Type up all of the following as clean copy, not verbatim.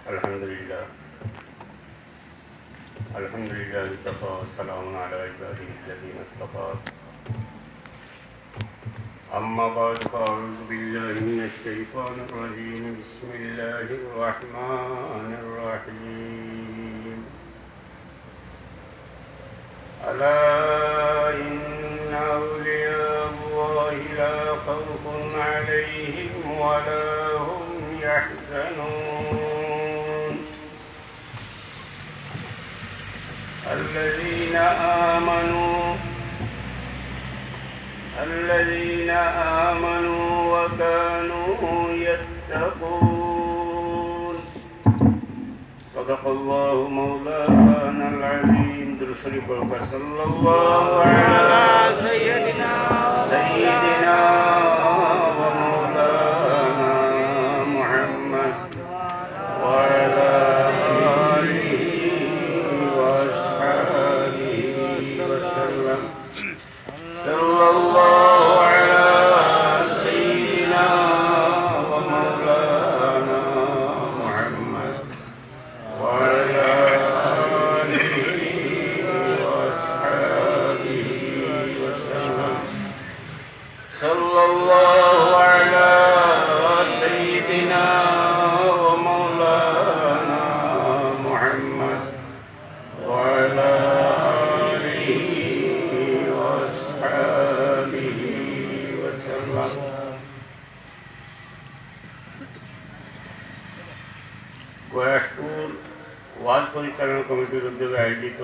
الحمد لله كفى وسلام على عباده الذين اصطفى أما بعد فأعوذ بالله من الشيطان الرجيم بسم الله الرحمن الرحيم ألا إن أولياء الله لا خوف عليهم ولا هم يحزنون الذين آمنوا وكانوا يتقون صدق الله مولانا العظيم درشرف صلى الله على سيدنا ومولانا محمد وعلى آله وأصحابه وسلم صلى الله على سيدنا ومولانا محمد وعلى آله وأصحابه وسلم صلى الله على سيدنا ومولانا محمد وعلى آله وأصحابه وسلم গয়াসপুর ওয়াজ পরিচালনা কমিটির উদ্যোগে আয়োজিত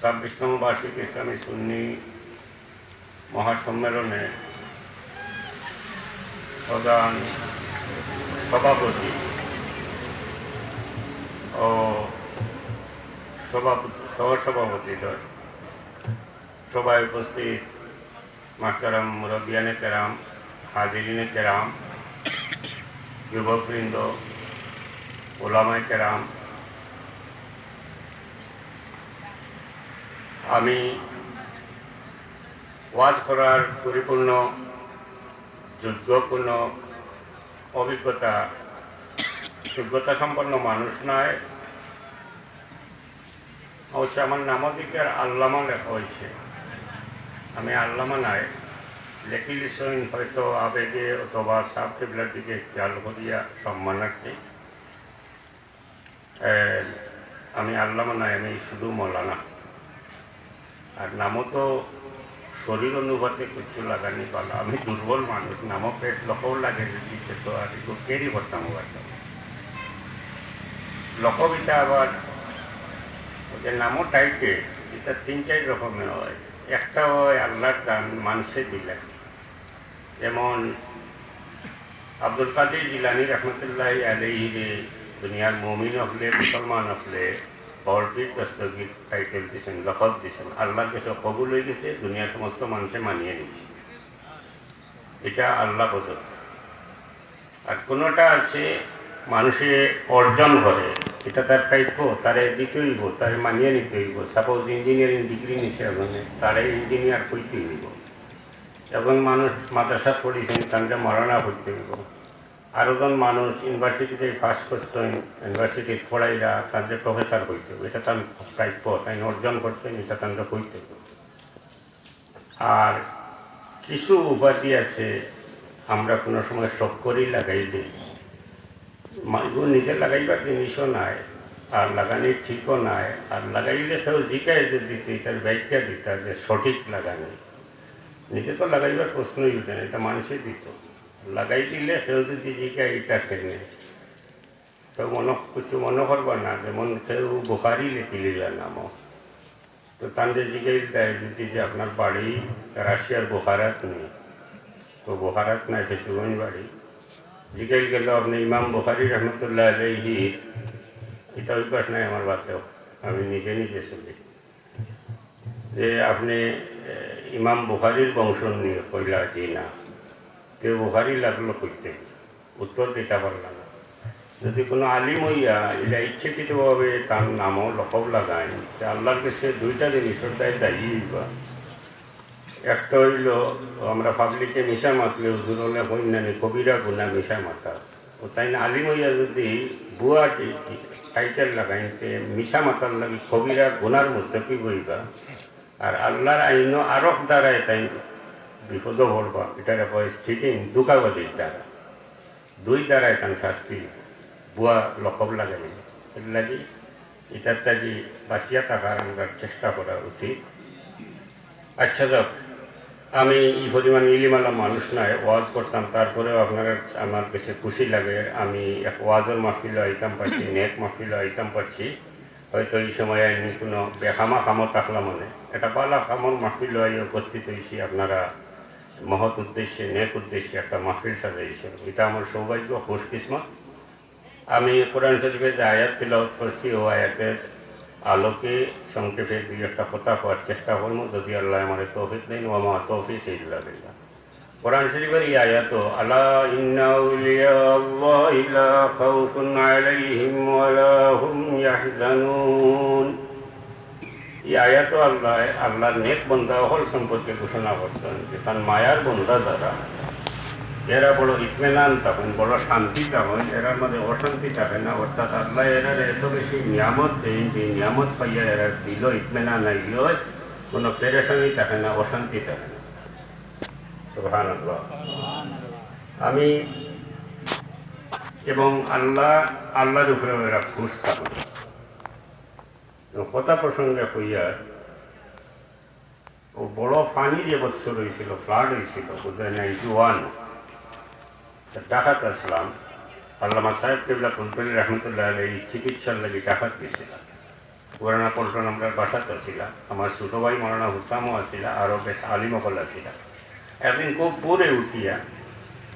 ২৬তম বার্ষিক ইসলামী সুন্নি মহাসম্মেলনে প্রধান সভাপতি ও সহসভাপতিদ্বয় সভায় উপস্থিত মাহতারাম মুরব্বিয়ানে কেরাম, হাজিরিনে কেরাম, যুবকবৃন্দ, ওলামায়ে কেরাম, আমি ওয়াজ করার পরিপূর্ণ যোগ্যপূর্ণ যোগ্যতা সম্পন্ন মানুষ নয়। অবশ্য আমার নামাধিকার আল্লামা লেখা হয়েছে, আমি আল্লামা নয়, লেখিলিসইন হয়তো আবেগে অথবা সাব কেবলার দিকে খেয়াল করিয়া সম্মানার্থে। আমি আল্লামা নয়, আমি শুধু মৌলানা। আর নামও তো শরীর অনুভূতি কিছু লাগানি ভালো, আমি দুর্বল মানুষ, নামও বেশ লকও লাগে দিতে, তো আর একটু কেরি করতাম পারতাম। লকবিতা আবার যে নামও টাইপে এটা ৩-৪ রকমের হয়। একটা হয় আল্লাহর দান, মানুষে দিলেন। যেমন আব্দুল কাদের জিলানী রহমতুল্লাহ আলাইহি দুনিয়ার মুমিন হলে, মুসলমান হলে বরপির দস্তগীর টাইটেল দিয়েছেন, লকব দিয়েছেন। আল্লাহর কাছে কবুল হয়ে গেছে, দুনিয়ার সমস্ত মানুষে মানিয়ে নিচ্ছে, এটা আল্লাহ প্রদত্ত। আর কোনোটা আছে মানুষে অর্জন করে, এটা তার প্রাপ্য, তারে দিতে হইব, তারে মানিয়ে নিতে হইব। সাপোজ ইঞ্জিনিয়ারিং ডিগ্রি নিচ্ছে ওখানে, তারে ইঞ্জিনিয়ার করতে হইব। এবং মানুষ মাদ্রাসা পড়িয়েছেন, তাকে মারানা করতে হইব। আরোজন মানুষ ইউনিভার্সিটিতে ফার্স্ট করছেন, ইউনিভার্সিটি পড়াইরা তাদের প্রফেসর করতে হবে, এটা তার প্রাপ্য, তাই অর্জন করছেন, এটা তাদের করতে হবে। আর কিছু উপাধি আছে আমরা কোনো সময় শখ করেই লাগাই দিই, নিজে লাগাইবার জিনিসও নাই, আর লাগানি ঠিকও নাই। আর লাগাইলে সেও জিজ্ঞাসা যে দিতে, তার ব্যাখ্যা দিতে যে সঠিক লাগানি, নিজে তো লাগাইবার প্রশ্নই উঠে না, এটা মানুষই দিত। লাগাই দিলে সেও যদি জিজ্ঞাসা এটা সেনে, তো কিছু মনে করবা না। যেমন কেউ বুখারি লিখি লিলা নামও, তো তাদের জিজ্ঞাসা দেয় যদি যে আপনার বাড়ি রাশিয়ার বুখারাত নেই, তো বুখারাত নাই, ফেসুগঞ্জ বাড়ি। জিজ্ঞাসা গেল আপনি ইমাম বুখারি রহমতুল্লাহ আলাইহি, এটা অভ্যাস নাই আমার বাতেও, আমি নিজে শুনি যে আপনি ইমাম বুখারির বংশ নিয়ে কইলা জি না, কেউ বুখারি লাগলো করতে, উত্তর দিতে পারলাম না। যদি কোনো আলিম হইয়া এটা ইচ্ছাকৃতভাবে তার নামও লকব লাগায়, আল্লাহর কাছে দুইটা জিনিসের দায়ী হইবা। একটা হইল আমরা পাবলিকে মিশা মাতলে হুজুর হলে হইনানি কবিরা গুণা মিশা মাতা, ও তাই না আলিম হইয়া যদি বুয়া টাইটেল লাগাইতে মিশা মাতার লাগে কবিরা গুনার মধ্যে কি বইবা আর আল্লাহর আইন আরফ দ্বারাই তাই বিপদ পড়বা এটার পরিস্থিতি দুকাবাদির দ্বারা দুই দ্বারাই তার শাস্তি বুয়া লকব লাগাই এর লাগে এটার তাকে বাঁচিয়া থাকার আমরা চেষ্টা করা উচিত। আচ্ছা যাক, আমি এই পরিমাণ ইলিমালা মানুষ নয়, ওয়াজ করতাম, তারপরেও আপনারা আমার কাছে খুশি লাগে আমি এক ওয়াজের মাহফিলে আইতাম পারছি, নেক মাহফিলে আইতাম পারছি। হয়তো এই সময় আমি কোনো বেখামা কামত থাকলাম মানে এটা বালা কামর মাহফিল আই উপস্থিত হয়েছি, আপনারা মহৎ উদ্দেশ্যে নেক উদ্দেশ্যে একটা মাহফিল সাজাইছেন, এটা আমার সৌভাগ্য, খুশকিসমত। আমি কোরআন শরীফে যে আয়াত তিলাওয়াত করছি ও আয়াতের আলোকে সংক্ষেপে দুই একটা কথা হওয়ার চেষ্টা করবো, যদি আল্লাহ আমার তৌফিক দেন, ও আমার তৌফিক ইল্লা বিল্লাহ। কোরআন শরীফের এই আয়াত আলা ইন্না আউলিয়া আল্লাহি লা খাউফুন আলাইহিম ওয়া লা হুম ইয়াহজানুন। এই আয়াত আল্লাহর নেক বান্দা হল সম্পর্কে ঘোষণা করছেন যে তার মায়ার বান্দা দ্বারা এরা বড় ইতমেনান থাকেন, বড় শান্তি থাকেন, এরার মধ্যে অশান্তি থাকে না। অর্থাৎ আল্লাহ এরার এত বেশি নিয়ামত দেন যে নিয়ামত পাইয়া এরার দিল ইতমেনান আইল, কোনো পেরেশানি থাকে না, অশান্তি থাকে না। সুবহানাল্লাহ। আমি এবং আল্লাহর উপরে এরা খুশ থাকেন। কথা প্রসঙ্গে হইয়া ও বড় ফানি যে বৎসর হয়েছিল, ফ্লাড হয়েছিল 91, ডাকাত আসলাম। আল্লামা সাহেব কেবলা কুলতলি রহমতুল্লাহ এই চিকিৎসার লাগে ডাকাত গেছিলাম। পুরানা পল্টন আমরা বাসাত আসিলাম, আমার ছোটো ভাই মৌলানা হুসামও আসিলা, আরও বেশ আলিমকল আসিলা। একদিন খুব ভোরে উঠিয়া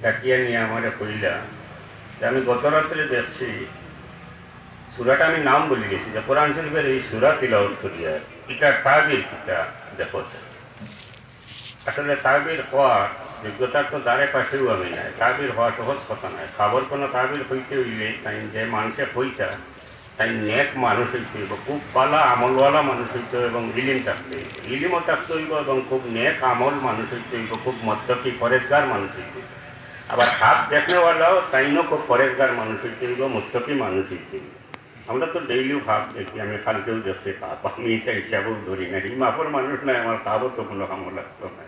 ডাকিয়া নিয়ে আমারে কইলা যে আমি গত রাত্রে দেখছি সূরাটা, আমি নাম বলে গেছি যে কোরআন শরীফের এই সূরা তিলাওয়াত করিয়া এটা তাবির কিটা দেখছে। আসলে তাবির হওয়ার যোগ্যতার তো দ্বারে পাশেও আমি নাই, তাবির হওয়া সহজ কথা নয়। খবর কোনো তাবির হইতে হইলে তাই যে মানুষে হইতা তাই নেক মানুষ হইতে হইব, খুব ভালো আমলওয়ালা মানুষ হইতে হইব এবং ইলিম থাকতে হইব, ইলিমও থাকতে হইব এবং খুব নেক আমল মানুষ হইতে হইব, খুব মদ্যকি পরেজগার মানুষ হইতে হইব। আবার খাপ দেখনেওয়ালাও তাইনও খুব পরেজগার মানুষ হইতে হইব, মদ্যকি মানুষ হইতে হইব। আমরা তো ডেইলিও খাপ দেখি, আমি কালকেও দেখছি খাপ, আমি এটা হিসাবেও ধরি না। এই মাফর মানুষ নয়, আমার খাপও তো কোনো কামও লাগতো না।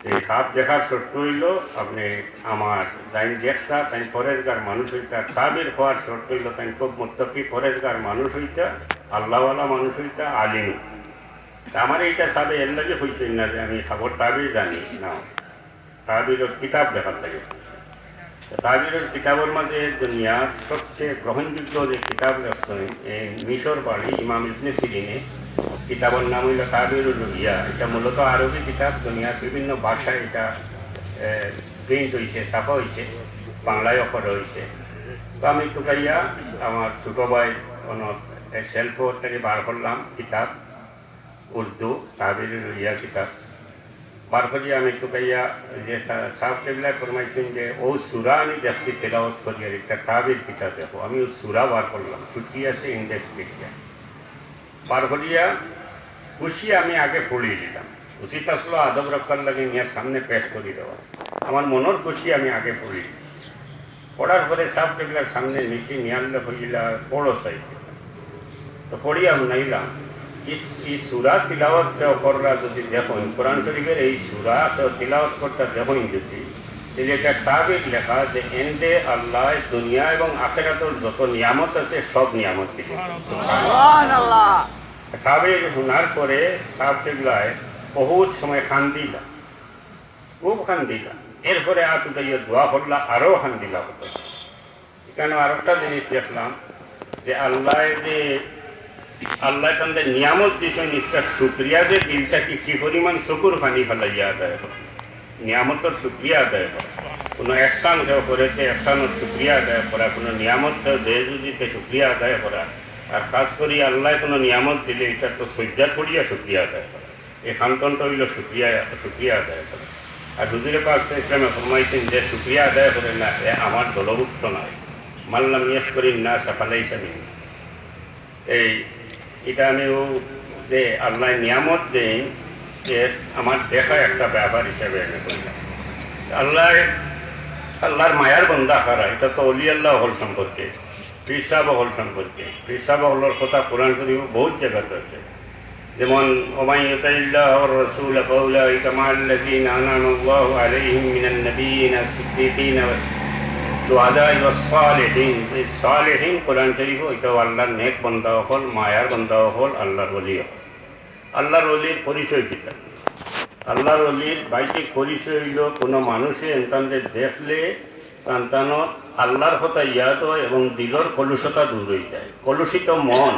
এই খাপ দেখার শর্ত হইল আপনি আমার যাই দেখতা তাই পরেজগার মানুষ হইতা, তাবির হওয়ার শর্ত হইল তাই খুব মুত্তাকি পরেজগার মানুষ হইতা, আল্লাহওয়ালা মানুষ হইতা, আলিম। আমার এইটা সাবে এর লাগে হয়েছে না যে আমি খবর তাবির জানি না, তাবিরের কিতাব দেখার লাগে। তাবিরের কিতাবের মাঝে দুনিয়ার সবচেয়ে গ্রহণযোগ্য যে কিতাব লেখছেন এই মিশর বাড়ি ইমাম ইবনে সিরিনে, কিতাবের নাম হইল তাবিরুর রুইয়া। এটা মূলত আরবি কিতাব, দুনিয়ার বিভিন্ন ভাষায় এটা প্রিন্ট হয়েছে, ছাপা হয়েছে, বাংলায় অক্ষর হয়েছে। তো আমি টুকাইয়া আমার ছোটো ভাই কোনো সেলফোর থেকে বার করলাম কিতাব, উর্দু তাবিরুর রুইয়া কিতাব বার করিয়া আমি টুকাইয়া যে সাহেব টেবিলায় ফরমাইছেন যে ও সুরা আমি দেখছি তেলাওয়াত করিয়া একটা তাবির কিতাব দেখো। আমি ও সুরা বার করলাম, সূচি আছে ইন্ডেক্স লিখিয়া বার করিয়া খুশি আমি আগে ফুলিয়ে দিলাম। উচিত আসলো আদব রক্ষার লাগে নিয়ে সামনে পেশ করে দেওয়া, আমার মনের খুশি আমি আগে ফুলিয়ে দিচ্ছি। পড়ার পরে সাহেব টেবিলার সামনে নিচে নিয়ে আনলে হইলা পড়ো চাইতে, তো পড়িয়া নাইলাম এই সূরা তিলাওয়াত কররা যদি দেখুন, কোরআন শরীফের এই সূরা তিলাওয়াত করতে দেখুন যদি, তাহলে এটা তাবির লেখা যে এন্ডে আল্লাহ দুনিয়া এবং আখিরাতের যত নিয়ামত আছে সব নিয়ামত দিলেন। সুবহানাল্লাহ। তাবির শোনার পরে সাহেব টেবলায় বহুত সময় খান দিলা, খুব খান দিলা। এরপরে আতুদাইয়া দোয়া করলা, আরও খান দিলা হতো। এখানে আর একটা জিনিস দেখলাম যে আল্লাহ তাদের নিয়ামত দিয়েছেন, একটা শুক্রিয়া যে দিলটা কি পরিমাণ শুকুর পানি ফেলাইয়া আদায় করে, নিয়ামতের শুক্রিয়া আদায় করা। কোনো এহসান কেউ করেছে এহসানের শুক্রিয়া আদায় করা, কোনো নিয়ামত কেউ দেয় যদি শুক্রিয়া আদায় করা। আর খাস করি আল্লাহ কোনো নিয়ামত দিলে এটা তো সজ্জা ছড়িয়া শুক্রিয়া আদায় করা, এই খান্তনটা হইল শুক্রিয়া আদায় করা। আর হুজুরে পাক ইসলামে ফরমাইছেন যে শুক্রিয়া আদায় করে না এ আমার দলভুক্ত নয়, মাল্লাম ইয়াশ করি না সাফালাইসা মিনি। এটা আমিও যে আল্লাহ নিয়ামত দেন যে আমার দেখা একটা ব্যাপার হিসাবে আমি করলাম। আল্লাহ আল্লাহর মায়ার বন্দা খারা, এটা তো অলি আল্লাহ হল সম্পর্কে, পীর সাহেব হল সম্পর্কে। পীর সাহেব হলের কথা কোরআন শরীফ বহুত জায়গাতে আছে, যেমন ওমাই ইউতিল্লাহ ওয়ার রাসূল ফাউলাইকা মাআল্লাযীনা আনআমা আল্লাহু আলাইহিম মিনান নাবিয়্যিনা ওয়াস-সিদ্দীকিনা ওয়াস-শুহাদা'i ওয়াস-সালিহিন। এই সালিহিন কোরআন শরীফ এটা আল্লাহর নেক বান্দা হল, মায়ার বান্দা হল, আল্লাহর ওলি। আল্লাহর ওলির পরিচয় কি? আল্লাহর ওলির বাইটিক পরিচয় হইল কোনো মানুষে এনতানদের দেখলে তান্তানত আল্লাহর কথা ইয়াদ হয় এবং দিলর কলুষতা দূর হয়ে যায়। কলুষিত মন,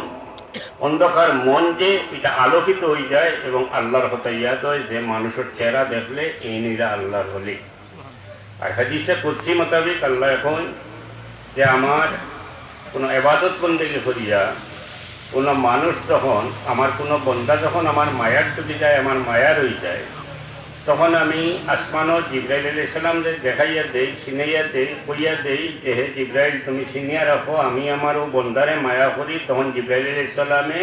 অন্ধকার মন যে এটা আলোকিত হয়ে যায় এবং আল্লাহর কথা ইয়াদ হয়, যে মানুষের চেহারা দেখলে এই নিরা আল্লাহর ওলি। আর হাদিসে কুদসি মোতাবেক আল্লাহ এখন যে আমার কোনো ইবাদত বন্দেগি করিয়া কোনো মানুষ যখন, আমার কোনো বন্দা যখন আমার মায়ার টুটি যায়, আমার মায়ার হয়ে যায়, তখন আমি আসমানও জিব্রাইল আলাইহিস সালামদের দেখাইয়া দেই, চিনাইয়া দেই, কইয়া দেই যে হে জিব্রাইল তুমি চিনিয়া রাখো আমি আমারও বন্দারে মায়া করি। তখন জিব্রাইল আলাইহিস সালামে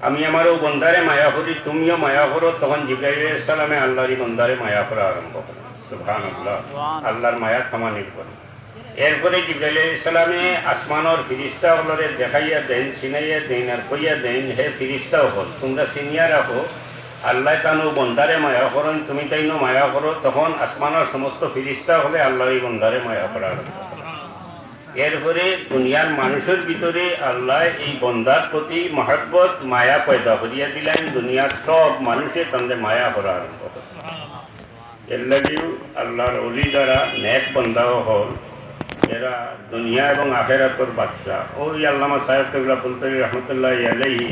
আমি আমারও বন্দারে মায়া করি, তুমিও মায়া করো। তখন জিব্রাইল আলাইহিস সালামে আল্লাহরই বন্দারে মায়া করা আরম্ভ করে। সুবহানাল্লাহ, আল্লাহর মায়া থামানির করে। এরপরে জিব্রাইল আলাইহিস সালামে আসমানের ফিরিস্তা হলরে দেখাইয়া দেন, চিনাইয়া দেন আর কইয়া দেন হে ফিরিস্তা হল তোমরা চিনিয়া রাখো আল্লাহ তানু বন্দারে মায়া করেন, তুমি তাইনো মায়া করো। তখন আসমানের সমস্ত ফিরিস্তা হলে আল্লাহরই বন্দারে মায়া করা আরম্ভ করে। এরপরে দুনিয়ার মানুষের ভিতরে আল্লাহ এই বন্দার প্রতি মহব্বত মায়া পয়দা করিয়া দিলেন, দুনিয়ার সব মানুষে তাদের মায়া করা আরম্ভ করে। এর লাগেও আল্লাহর ওলি যারা নেক বন্দাও হল, এরা দুনিয়া এবং আখেরাতের বাদশা। ওই আল্লামা সাহেব কেবলা ফুলতলি রহমতুল্লাহ আলাইহি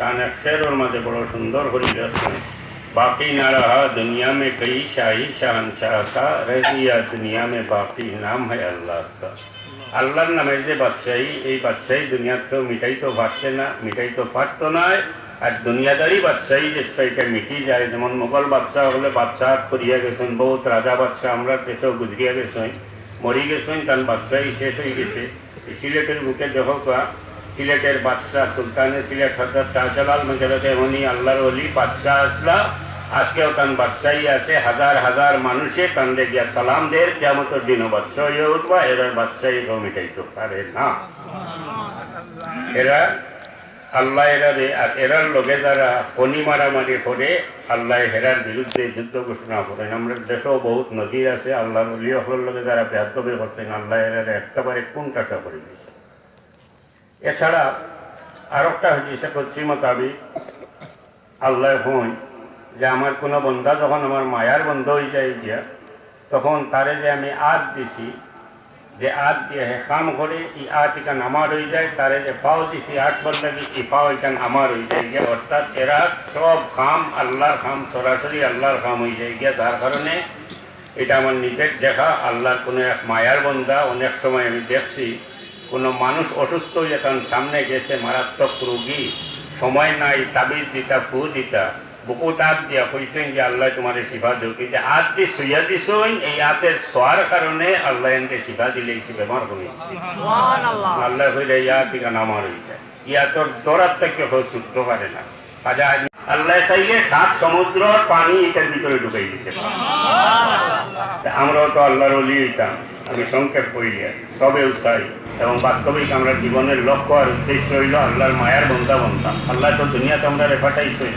কান শেরের মাঝে বড় সুন্দর করে লিখেছেন, বাকি না রহা দুনিয়া में कई शाही शहनशाह का, रह गया दुनिया में बाकी नाम है अल्लाह का। আল্লাহর নামের যে বাদশাহী, এই বাদশাহী দুনিয়াতেও মিটাইতে পারছে না, মিটাইতে পারতো না। আর দুনিয়াদারি বাদশাহী যেটা এটা মিটি যায়, যেমন মোগল বাদশাহ হলে বাদশাহ করিয়া গেছেন, বহুত রাজা বাদশাহ আমরা দেশেও গুজরিয়া গেছেন, মরি গেছেন, তার বাদশাহী শেষ হয়ে গেছে। সিলেটের বুকে দেখো কা সিলেটের বাদশাহ সুলতানের সিলেট হজরত শাহজালাল মজরতে এমনই আল্লাহর ওলি বাদশাহ আসলা, আজকেও তার বাদশাহী আছে। হাজার হাজার মানুষে তানলে গিয়া সালাম দের, কিয়ামতের দিনও বাদশাহ হয়ে উঠবা। এরা বাদশাহী মিটাইতে পারে না। এরা আল্লাহ এরারে, আর এরার লোকে যারা খনি মারামারি করে আল্লাহ হেরার বিরুদ্ধে যুদ্ধ ঘোষণা করেন। আমরা দেশেও বহুত নদীর আছে, আল্লাহর ওলি হলের লোকে যারা বেয়াদবি করছেন আল্লাহ এরারে একেবারে কোনটাশা করে দিয়েছে। এছাড়া আর একটা হয়েছে কুদসি মোতাবিক আল্লাহ হন যে আমার কোনো বন্দা যখন আমার মায়ার বন্ধ হয়ে যায় গিয়া, তখন তারে যে আমি আদ দিছি, যে আদ দিয়ে হে কাম করে এই আদ এখান আমার হয়ে যায়, তারে যে ফাও দিছি আট বললে এই ফাও এখান আমার হয়ে যায় গিয়া। অর্থাৎ এরা সব খাম আল্লাহর খাম, সরাসরি আল্লাহর খাম হয়ে যায় গিয়া। তার কারণে এটা আমার নিজের দেখা। আল্লাহর কোনো এক মায়ার বন্দা, অনেক সময় আমি দেখছি কোনো মানুষ অসুস্থ হইয়া তার সামনে গেছে, মারাত্মক রোগী, সময় নাই, তাবিজ দিতা, ফু দিতা, বুকুত আত দিয়া কইছেন যে আল্লাহ তোমার শিফা দেব। যে আত দিয়ে শুইয়া দিছ, এই আতের সোয়ার কারণে আল্লাহ এনকে শিফা দিলে সে বেমার কমে আল্লাহ হইলে ইয়া টিকা নামার হয়ে যায়। ইয়া তোর দরার থেকে ছুটতে পারে না। কাজা আল্লাহ চাইলে 7 সমুদ্রর পানি এটার ভিতরে ঢুকাই দিতে পারে। আমরাও তো আল্লাহর ওলি হইতাম, আমি সংক্ষেপ করিয়া সবেও চাই। এবং বাস্তবিক আমরা জীবনের লক্ষ্য আর উদ্দেশ্য হইল আল্লাহর মায়ার বন্দা বনতাম। আল্লাহ তো দুনিয়াতে আমরা রেফাটাইছই,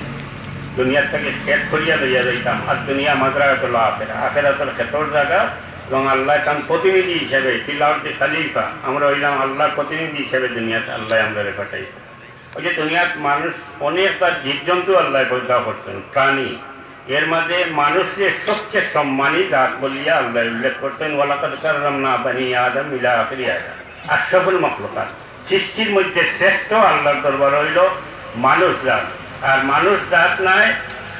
দুনিয়ার থেকে খেত করিয়া লইয়া যাইতাম। আর দুনিয়া মাজরাতুল আখিরা, আখিরাতুল খেতর জায়গা। এবং আল্লাহ তার প্রতিনিধি হিসেবে ফিল আরদি খলিফা, আমরা হইলাম আল্লাহর প্রতিনিধি হিসেবে দুনিয়াতে আল্লাহ আমরা রেফাটাইছি। ওই যে দুনিয়ার মানুষ অনেক তার জীবজন্তু আল্লাহ পয়দা করছেন, প্রাণী। এর মধ্যে মানুষের সবচেয়ে সম্মানী জাত বলিয়া আল্লাহ উল্লেখ করছেন, ওয়ালাকাদ কাররামনা বানি আদম ইলা আখিরি আয়াত। আশরাফুল মাখলুকাত, সৃষ্টির মধ্যে শ্রেষ্ঠ আল্লাহর দরবার হইল মানুষ জাত। আর মানুষ জাত নাই,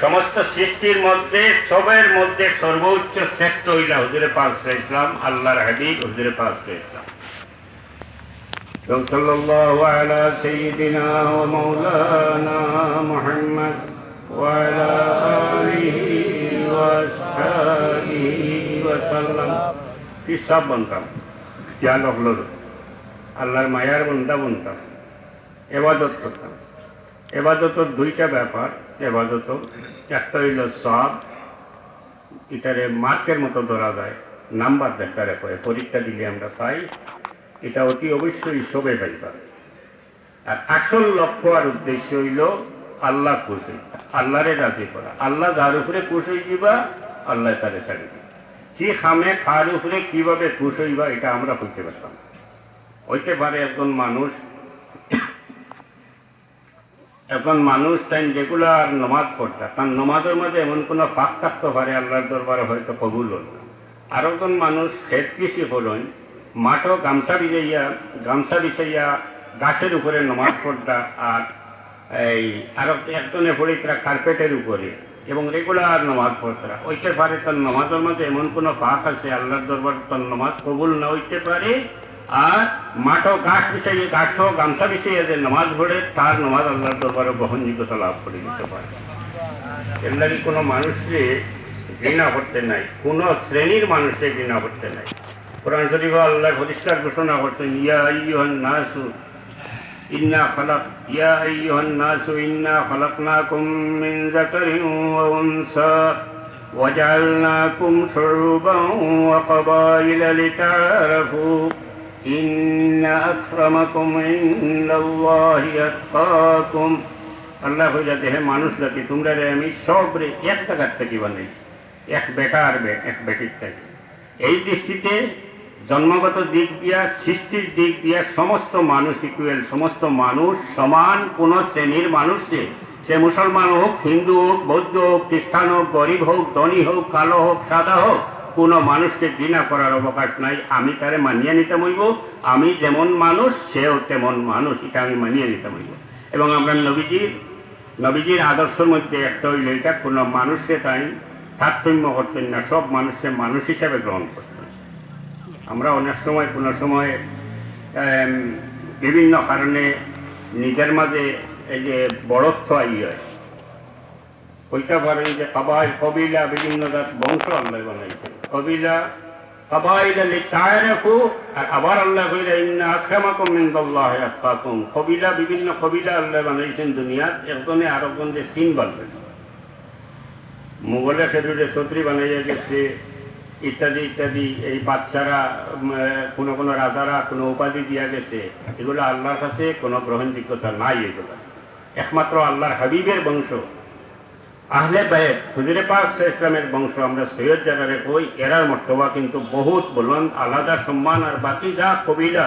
সমস্ত সৃষ্টির মধ্যে সবের মধ্যে সর্বোচ্চ শ্রেষ্ঠ হইলা হুজুরে পাক ইসলাম, আল্লাহর হাবিব হুজুরে পাক ইসলাম। সাল্লাল্লাহু আলা সাইয়্যিদিনা ওয়া মাওলানা মুহাম্মদ ওয়া আলা আলিহি ওয়া আসহাবিহি ওয়া সাল্লাম। কি সব বলতাম, খেয়াল হলো আল্লাহর মায়ার বন্দা বনতাম, ইবাদত করতাম। ইবাদতের 2টা ব্যাপার। ইবাদত একটা হইল সওয়াব, এটারে মার্কের মতো ধরা যায়। নাম্বার যেটা রেখে পরীক্ষা দিলে আমরা পাই, এটা অতি অবশ্যই সবে পাইবা। আর আসল লক্ষ্য আর উদ্দেশ্য হইল আল্লাহ খুশ হইবা, আল্লাহরে রাজি করা। আল্লাহ যার উপরে খুশ হয়ে যাবা, আল্লাহ তারে ছাড়ি দিবা। কি খামে খার উপরে কিভাবে খুশ হইবা, এটা আমরা হইতে পারতাম। হইতে পারে একজন মানুষ তাই রেগুলার নমাজ পড়তা, তার নমাজের মধ্যে এমন কোনো ফাঁক থাকতে পারে আল্লাহর দরবারে হয়তো কবুল হল। আর একজন মানুষ খেত কৃষি করেন, মাঠও গামছা বিছাইয়া গাছের উপরে নমাজ পড়তা, আর এই আরো একজনে পড়িতরা কার্পেটের উপরে, এবং রেগুলার নমাজ পড়তরা। হইতে পারে তার নমাজের মধ্যে এমন কোনো ফাঁক আছে আল্লাহর দরবারে তার নমাজ কবুল না হইতে পারে। আর মাঠও গাছও গামছা বিছাইয়া যে নমাজ পড়ে, তার নমাজ আল্লাহর দরবারে গ্রহণযোগ্যতা লাভ করে দিতে পারে। এর লাগে কোনো মানুষকে ঘৃণা করতে নাই, কোনো শ্রেণীর মানুষকে ঘৃণা করতে নাই। কোরআন শরীফ আল্লাহ পরিষ্কার ঘোষণা করছেন, ইয়া আইয়ুহান নাসু ইন্না খালাকনাকুম মিন যাকারিন ওয়া উনসা ওয়াজআলনাকুম শুউবান ওয়া ক্বাবাইলা লিতাআরাফু ইন্না আকরামাকুম ইনদাল্লাহি আতকাকুম। আল্লাহ কইলাতে, হে মানুষ জাতি, তোমরা আমি সবরে এক জায়গার থেকে বানাইছি, এক বেটা আর এক বেটির থেকে। এই দৃষ্টিতে জন্মগত দিক দিয়া, সৃষ্টির দিক দিয়া সমস্ত মানুষ ইকুয়াল, সমস্ত মানুষ সমান। কোন শ্রেণীর মানুষকে, সে মুসলমান হোক, হিন্দু হোক, বৌদ্ধ হোক, খ্রিস্টান হোক, গরিব হোক, ধনী হোক, কালো হোক, সাদা হোক, কোনো মানুষকে ঘৃণা করার অবকাশ নাই। আমি তারে মানিয়ে নিতে হইব, আমি যেমন মানুষ সেও তেমন মানুষ, এটা আমি মানিয়ে নিতে হইব। এবং আমরা নবীজির আদর্শের মধ্যে একটা হইল এটা, কোনো মানুষকে তাই তারতম্য করছেন না, সব মানুষকে মানুষ হিসাবে গ্রহণ করছেন। আমরা অনেক সময় কোনো সময় বিভিন্ন কারণে নিজের মাঝে এই যে বড়ত্ব হয়, হইতে পারে যে কবিলা, বিভিন্ন বংশ আল্লাহ বানাইছেন, কবাইলা লিতাআরাফু, আর আবার আল্লাহ কইরা ইন্না আকরামাকুম ইনদাল্লাহি আতকাকুম। বিভিন্ন কবিলা আল্লাহ বানাইছেন দুনিয়ার, একজনে আরেকজনকে চিন বানবে। মুঘলে সেদুরে ছত্রি বানাইয়া গেছে, ইত্যাদি ইত্যাদি। এই বাদশারা, কোনো রাজারা কোনো উপাধি দিয়া গেছে, এগুলো আল্লাহর কাছে কোনো গ্রহণযোগ্যতা নাই। এগুলো একমাত্র আল্লাহর হাবিবের বংশ, আহলে বায়েত, হুজুরে পাক সাল্লাল্লাহু আলাইহি ওয়াসাল্লামের বংশ। আমরা সৈয়দ যারা কই, এরার মর্তবা কিন্তু বহুত বুলন্দ, আলাদা সম্মান। আর বাকি যা কবিলা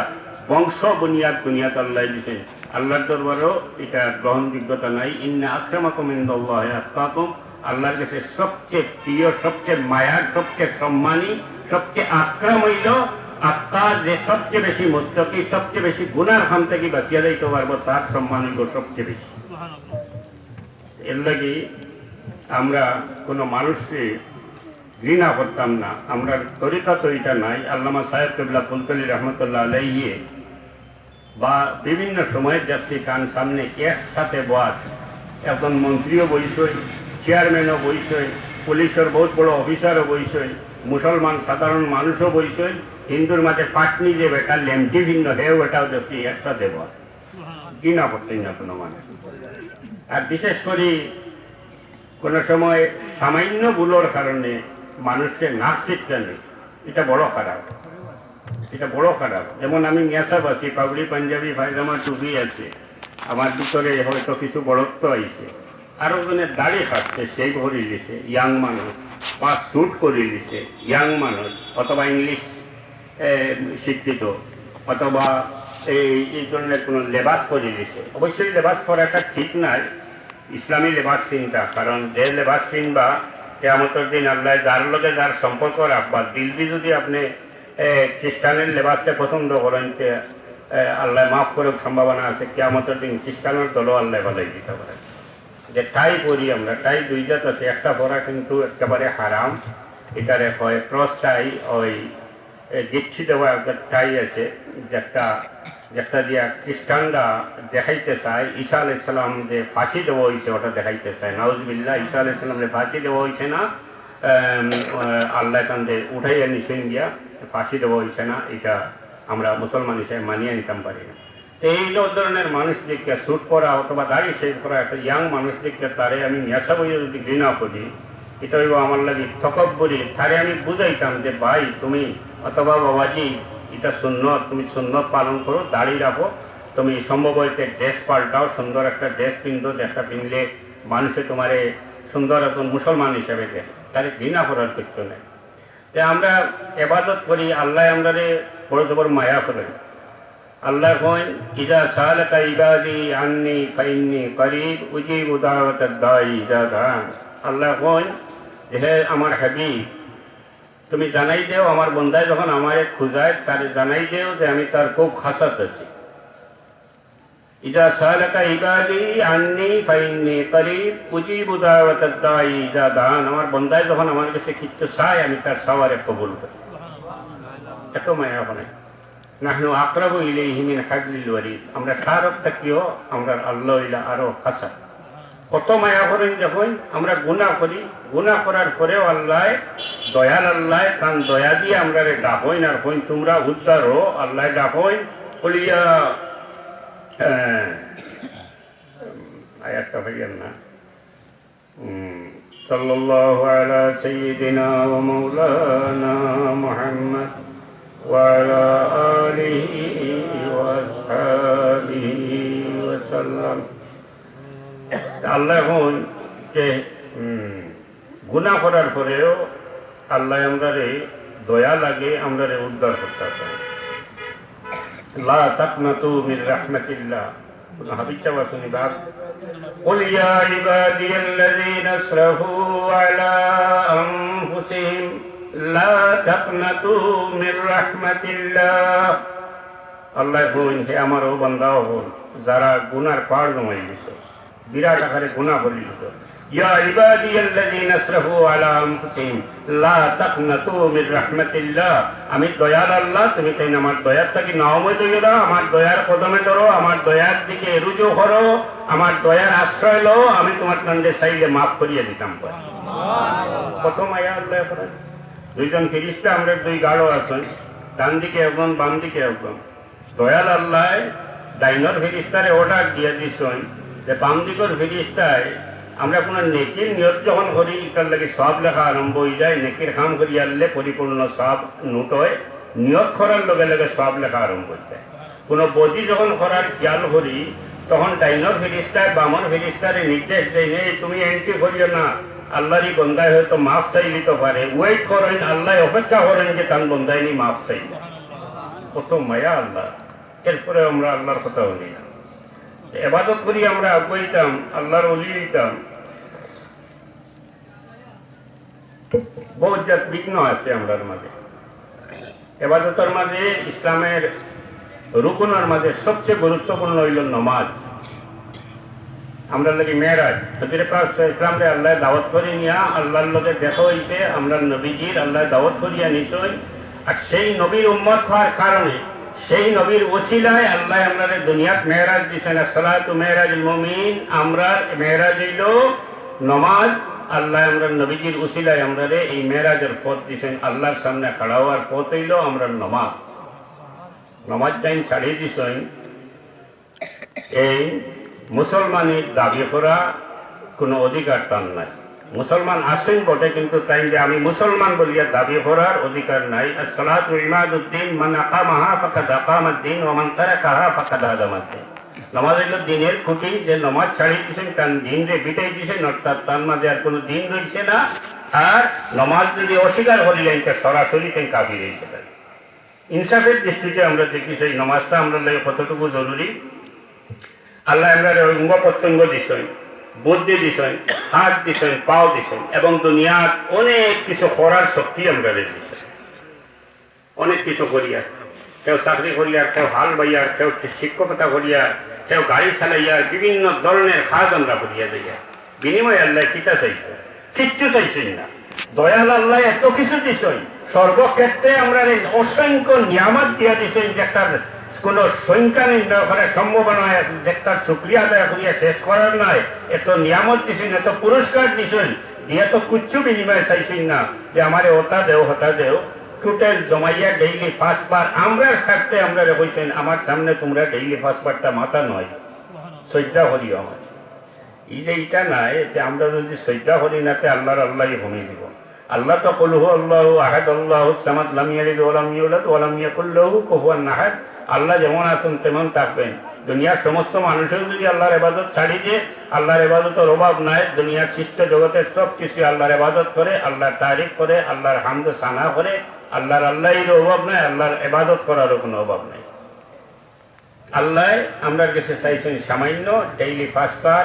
বংশ বুনিয়াদ আল্লাহ দিয়েছেন, আল্লাহর দরবারও এটা গ্রহণযোগ্যতা নাই। ইন্না আকরামাকুম ইনদাল্লাহি আতকাকুম, আল্লাহর কাছে সবচেয়ে প্রিয়, সবচেয়ে মায়ার, সবচেয়ে সম্মানী, সবচেয়ে আকরাম হইল আত্মা, যে সবচেয়ে বেশি মুত্তাকি, সবচেয়ে বেশি গুনার খান থেকে বাঁচিয়া যাইতে পারবো, তার সম্মান হইল সবচেয়ে বেশি। এর লাগি আমরা কোনো মানুষকে ঘৃণা করতাম না। আমরা তরিকা তো এটা নাই। আল্লামা সাহেব কিবলা ফুলতলি রহমতুল্লাহ আলাইহি বা বিভিন্ন সময়ের যাচ্ছি কান সামনে একসাথে বাদ, একজন মন্ত্রীও বইসই, চেয়ারম্যানও বইসই, পুলিশের বহুত বড় অফিসারও বইসই, মুসলমান সাধারণ মানুষও বইসই, হিন্দুর মাঝে ফাটনি যে বেটা লেমটি ভিন্ন, হেও এটাও যাচ্ছি একসাথে বাদ। ঘৃণা করতেন না কোনো মানুষ। আর বিশেষ করে কোনো সময় সামান্য ভুলোর কারণে মানুষকে নাক ছিটকানি, এটা বড় খারাপ, এটা বড় খারাপ। যেমন আমি মিয়াসাব আছি, পাগড়ি পাঞ্জাবি পায়জামা টুপি আছে, আমার ভিতরে হয়তো কিছু বড়ত্ব আইছে, আরো জনের দাড়ি কাটছে, সেই ভরি দিছে ইয়াং মানুষ, বা স্যুট করে দিছে ইয়াং মানুষ, অথবা ইংলিশ শিক্ষিত, অথবা এই ধরনের কোনো লেবাস করে দিছে। অবশ্যই লেবাস করাটা ঠিক নাই, ইসলামী লেবাস চিন্তা। কারণ যে লেবাস চিনবা কিয়ামতের দিন আল্লাহ যার লগে যার সম্পর্ক রাখবা, দিল্লি যদি আপনি খ্রিস্টানের লেবাসকে পছন্দ করেন, আল্লাহ মাফ করার সম্ভাবনা আছে, কিয়ামতের দিন খ্রিস্টানের দলও আল্লাহ ভালাই দিতে পারে। যে টাই পরি আমরা, টাই দুই জাত আছে, একটা পরা কিন্তু একেবারে হারাম, এটারে হয় ক্রস টাই, ওই গিচ্ছি দেওয়া একটা টাই আছে, যেটা দিয়া খ্রিস্টানরা দেখাইতে চায় ঈসা আলাইহিস সালাম যে ফাঁসি দেওয়া হয়েছে, ওটা দেখাইতে চায়। নাউজুবিল্লাহ, ঈসা আলাইহিস সালামকে ফাঁসি দেওয়া হয়েছে না, আল্লাহ কান্দে উঠাইয়া নিছেন গিয়া, ফাঁসি দেওয়া হয়েছে না, এটা আমরা মুসলমান হিসেবে মানিয়ে নিতাম পারি না। তো এই ধরনের মানুষদেরকে স্যুট করা অথবা দাড়ি শেভ করা একটা ইয়াং মানুষদেরকে, তারে আমি নেশা বইয়ে যদি ঘৃণা করি, এটা হইব আমার লাগি তকব্বরি। তারে আমি বুঝাইতাম যে ভাই তুমি অথবা বাবাজি এটা সুন্নত, তুমি সুন্নত পালন করো, দাড়ি রাখো, তুমি সম্ভব হইতে ড্রেস পাল্টাও, সুন্দর একটা ড্রেস পিন্ধো, যেটা পিনলে মানুষে তোমারে সুন্দর একজন মুসলমান হিসেবে দেখে, তারে ঘৃণা করার কিছু নেই। যে আমরা এবাদত করি, আল্লাহ আমাদের বড় জবর মায়া করেন। আল্লাহ কইন ইজা সালাকা ইবাদি আন্নি ফাইন্নি করিব উজিবু দাওয়াতাদ দাঈ ইজা দাআন। আল্লাহ কইন যে হে আমার হাবিব, তুমি জানাই দেও আমার বন্দায় যখন আমারে খুঁজায় তারে জানাই দেও যে আমি তার খুব খাসাত আছি। ইজা সালাকা ইবাদি আন্নি ফাইন্নি করিব উজিবু দাওয়াতাদ দাঈ ইজা দাআন। আমার বন্দায় যখন আমার কাছে কিছু চায় আমি তার সাওয়ারে কবুল করি। এত মায়া হয়। নাহনু আকরাবু ইলাইহি মিন হাবলিল ওয়ারিদ। আমরা সারক থাকিও আমরা আল্লাহ ইলা আরো খাসা। কত মায়া করেন যখন আমরা গুনাহ করি, গুনাহ করার পরেও আল্লাহ দয়াল, আল্লাহ তান দয়া দিয়ে আমরা ডাকইন আর কইন তোমরা উদ্ধার হো। আল্লাহ ডাকইন বলিয়া আয়াতটা ভাইয়েন না, সাল্লাল্লাহু আলা সাইয়্যিদিনা ওয়া মাওলানা মুহাম্মদ وعلى آله وأصحابه وسلم। আল্লাহ এখন যে গুনাহ করার পরেও আল্লাহ আমরারে দয়া লাগে, আমরারে উদ্ধার করতে চায়। লা তাকনাতু মির রাহমাতিল্লাহ। হাবিব চাওয়া শুনি বাপ قل يا عبادي الذين اسرفوا على أنفسهم لا تقنطوا من رحمة الله। আল্লাহ বলেন হে আমার ও বান্দাও বল যারা গুনার পার জমাই দিছো, বিরাট আকারে গুনাহ করে দিছো। ইয়া ইবাদিয়াল্লাযীনা আসরাফু আলা আনফুসিহিম লা তাকনাতু মির রাহমাতিল্লাহ। আমি দয়াল আল্লাহ, তুমি তাই আমার দয়ার থেকে নাওমত হইও না, আমার দয়ার কদমে ধরো, আমার দয়ার দিকে রুজু করো, আমার দয়ার আশ্রয় লও, আমি তোমার কান্দে চাইলে মাফ করিয়ে দিতাম। কত মায়া আল্লাহ করেন। দুইজন ফেরেশতা আমরা দুই গাড়ো আছেন, ডান দিকে একজন বাম দিকে একজন। দয়াল আল্লাহ ডাইনর ফেরেশতারে অর্ডার দিয়ে দিছেন যে বাম দিকের ফেরেশতায় আমরা কোনো নেকির নিয়ত যখন করি এটার লাগে সব লেখা আরম্ভ হয়ে যায়। নেকির কাম করি আনলে পরিপূর্ণ সব নোট হয়, নিয়ত করার লগে লগে সব লেখা আরম্ভ হয়ে যায়। কোনো বদি যখন করার খেয়াল করি তখন ডাইনর ফেরেশতায় বামর ফেরেশতারে নির্দেশ দেয় নেই তুমি এন্ট্রি করিও না, আল্লাহরই বন্দায় হয়তো মাফ চাই দিতে পারে, ওয়েট করেন, আল্লাহ অপেক্ষা করেন যে তার বন্দায় নি মাফ চাই। কত মায়া আল্লাহ। এরপরে আমরা আল্লাহর কথা বলি না, এবাদত করি আমরা আগুয়াইতাম, আল্লাহর ওলি হইতাম। বহুত জাত বিঘ্ন আছে আমরার মাঝে। এবাদতের মাঝে ইসলামের রুকুনের মাঝে সবচেয়ে গুরুত্বপূর্ণ হইল নমাজ। আমরা লাগি মেরাজ হযরত পাক ইসলাম রে আল্লাহ দাওয়াত করে নিয়া আল্লাহর লগে দেখা হইছে, আমরা নবীজির আল্লাহ দাওয়াত করিয়া নিছই। আর সেই নবীর উম্মত হওয়ার কারণে, সেই নবীর ওসিলায় আল্লাহ আমাদের দুনিয়াত মেরাজ দিছেন। সালাতু মেরাজুল মুমিন, আমরা মেরাজ হইল নমাজ। আল্লাহ আমরা নবীজির ওসিলায় আমাদের এই মেরাজের পথ দিছেন। আল্লাহর সামনে খাড়া হওয়ার পথ হইল আমরা নমাজ। নমাজ টাইম ছাড়িয়ে দিছেন। এই মুসলমানের দাবি করা কোনো অধিকার তার নাই। মুসলমান আছেন বটে, কিন্তু তাই যে আমি মুসলমান বলিয়া দাবি করার অধিকার নাই। আসসালাতু ইমাদুদ্দিন, মান আকামাহা ফাকাদ আকামাদ্দিন ওয়া মান তারাকাহা ফাকাদ হাদামাদ্দিন। নামাজ হইল দিনের খুঁটি। যে নামাজ ছাড়িয়ে দিয়েছেন তার দিন রে বিটাই দিয়েছেন, অর্থাৎ তার মাঝে আর কোনো দিন রয়েছে না। আর নামাজ যদি অস্বীকার করিলেন তা সরাসরি তাই কাফির হয়ে যেতে। ইনসাফের দৃষ্টিতে আমরা দেখি সেই নামাজটা আমরা লাগে কতটুকু জরুরি। আল্লাহ আমরা অঙ্গ প্রত্যঙ্গ দিছেন, বুদ্ধি দিছেন, হাত দিছেন, পাও দিছেন, এবং দুনিয়ার অনেক কিছু করার শক্তি আমরা দিছেন। অনেক কিছু করিয়া, কেউ চাকরি করিয়া, কেউ হাল বাইয়ার, কেউ শিক্ষকতা করিয়া, কেউ গাড়ি চালাইয়ার, বিভিন্ন ধরনের কাজ আমরা করিয়া যাইয়া। বিনিময় আল্লাহ কিতা চাইছে? কিচ্ছু চাইছেন না। দয়াল আল্লাহ এত কিছু দিছেন, সর্বক্ষেত্রে আমরা অসংখ্য নিয়ামত দিয়া দিছেন যে একটা কোন সংখ্যা নির্ণয় করার সম্ভাবনা, একটা শুকরিয়া আদায় করিয়া শেষ করার নাই। এত নিয়ামত দিছেন, এত পুরস্কার দিছেন, দিয়ে তো কুচ্ছু বিনিময় চাইছেন না যে আমারে ওটা দেও হতা দেও। টোটাল জমাইয়া ডেইলি 5 বার আমরার স্বার্থে আমরা রেখেছেন। আমার সামনে তোমরা ডেইলি 5 বারটা মাথা নয়, শ্রদ্ধা করিও আমার। এইটা নাই যে আমরা যদি শ্রদ্ধা করি না তে আল্লাহর আল্লাহই কমিয়ে দিব। আল্লাহ তো কলহু আল্লাহ আহাদ আল্লাহ সামাদ লাম ইয়ালিদ ওয়া লাম ইউলাদ ওয়া লাম ইয়াকুল লাহু কুফুয়ান আহাদ। আল্লাহ যেমন আছেন তেমন থাকবেন। দুনিয়ার সমস্ত মানুষের যদি আল্লাহর ইবাদত ছাড়ি দিয়ে, আল্লাহর ইবাদতের অভাব নাই, দুনিয়ার সৃষ্ট জগতের সব কিছু আল্লাহর ইবাদত করে, আল্লাহর তারিফ করে, আল্লাহর হামদ সানা করে, আল্লাহর আল্লাহর অভাব নাই, আল্লাহর ইবাদত করারও কোনো অভাব নাই। আল্লাহ আমরা কাছে চাইছেন সামান্য ডেইলি 5 বার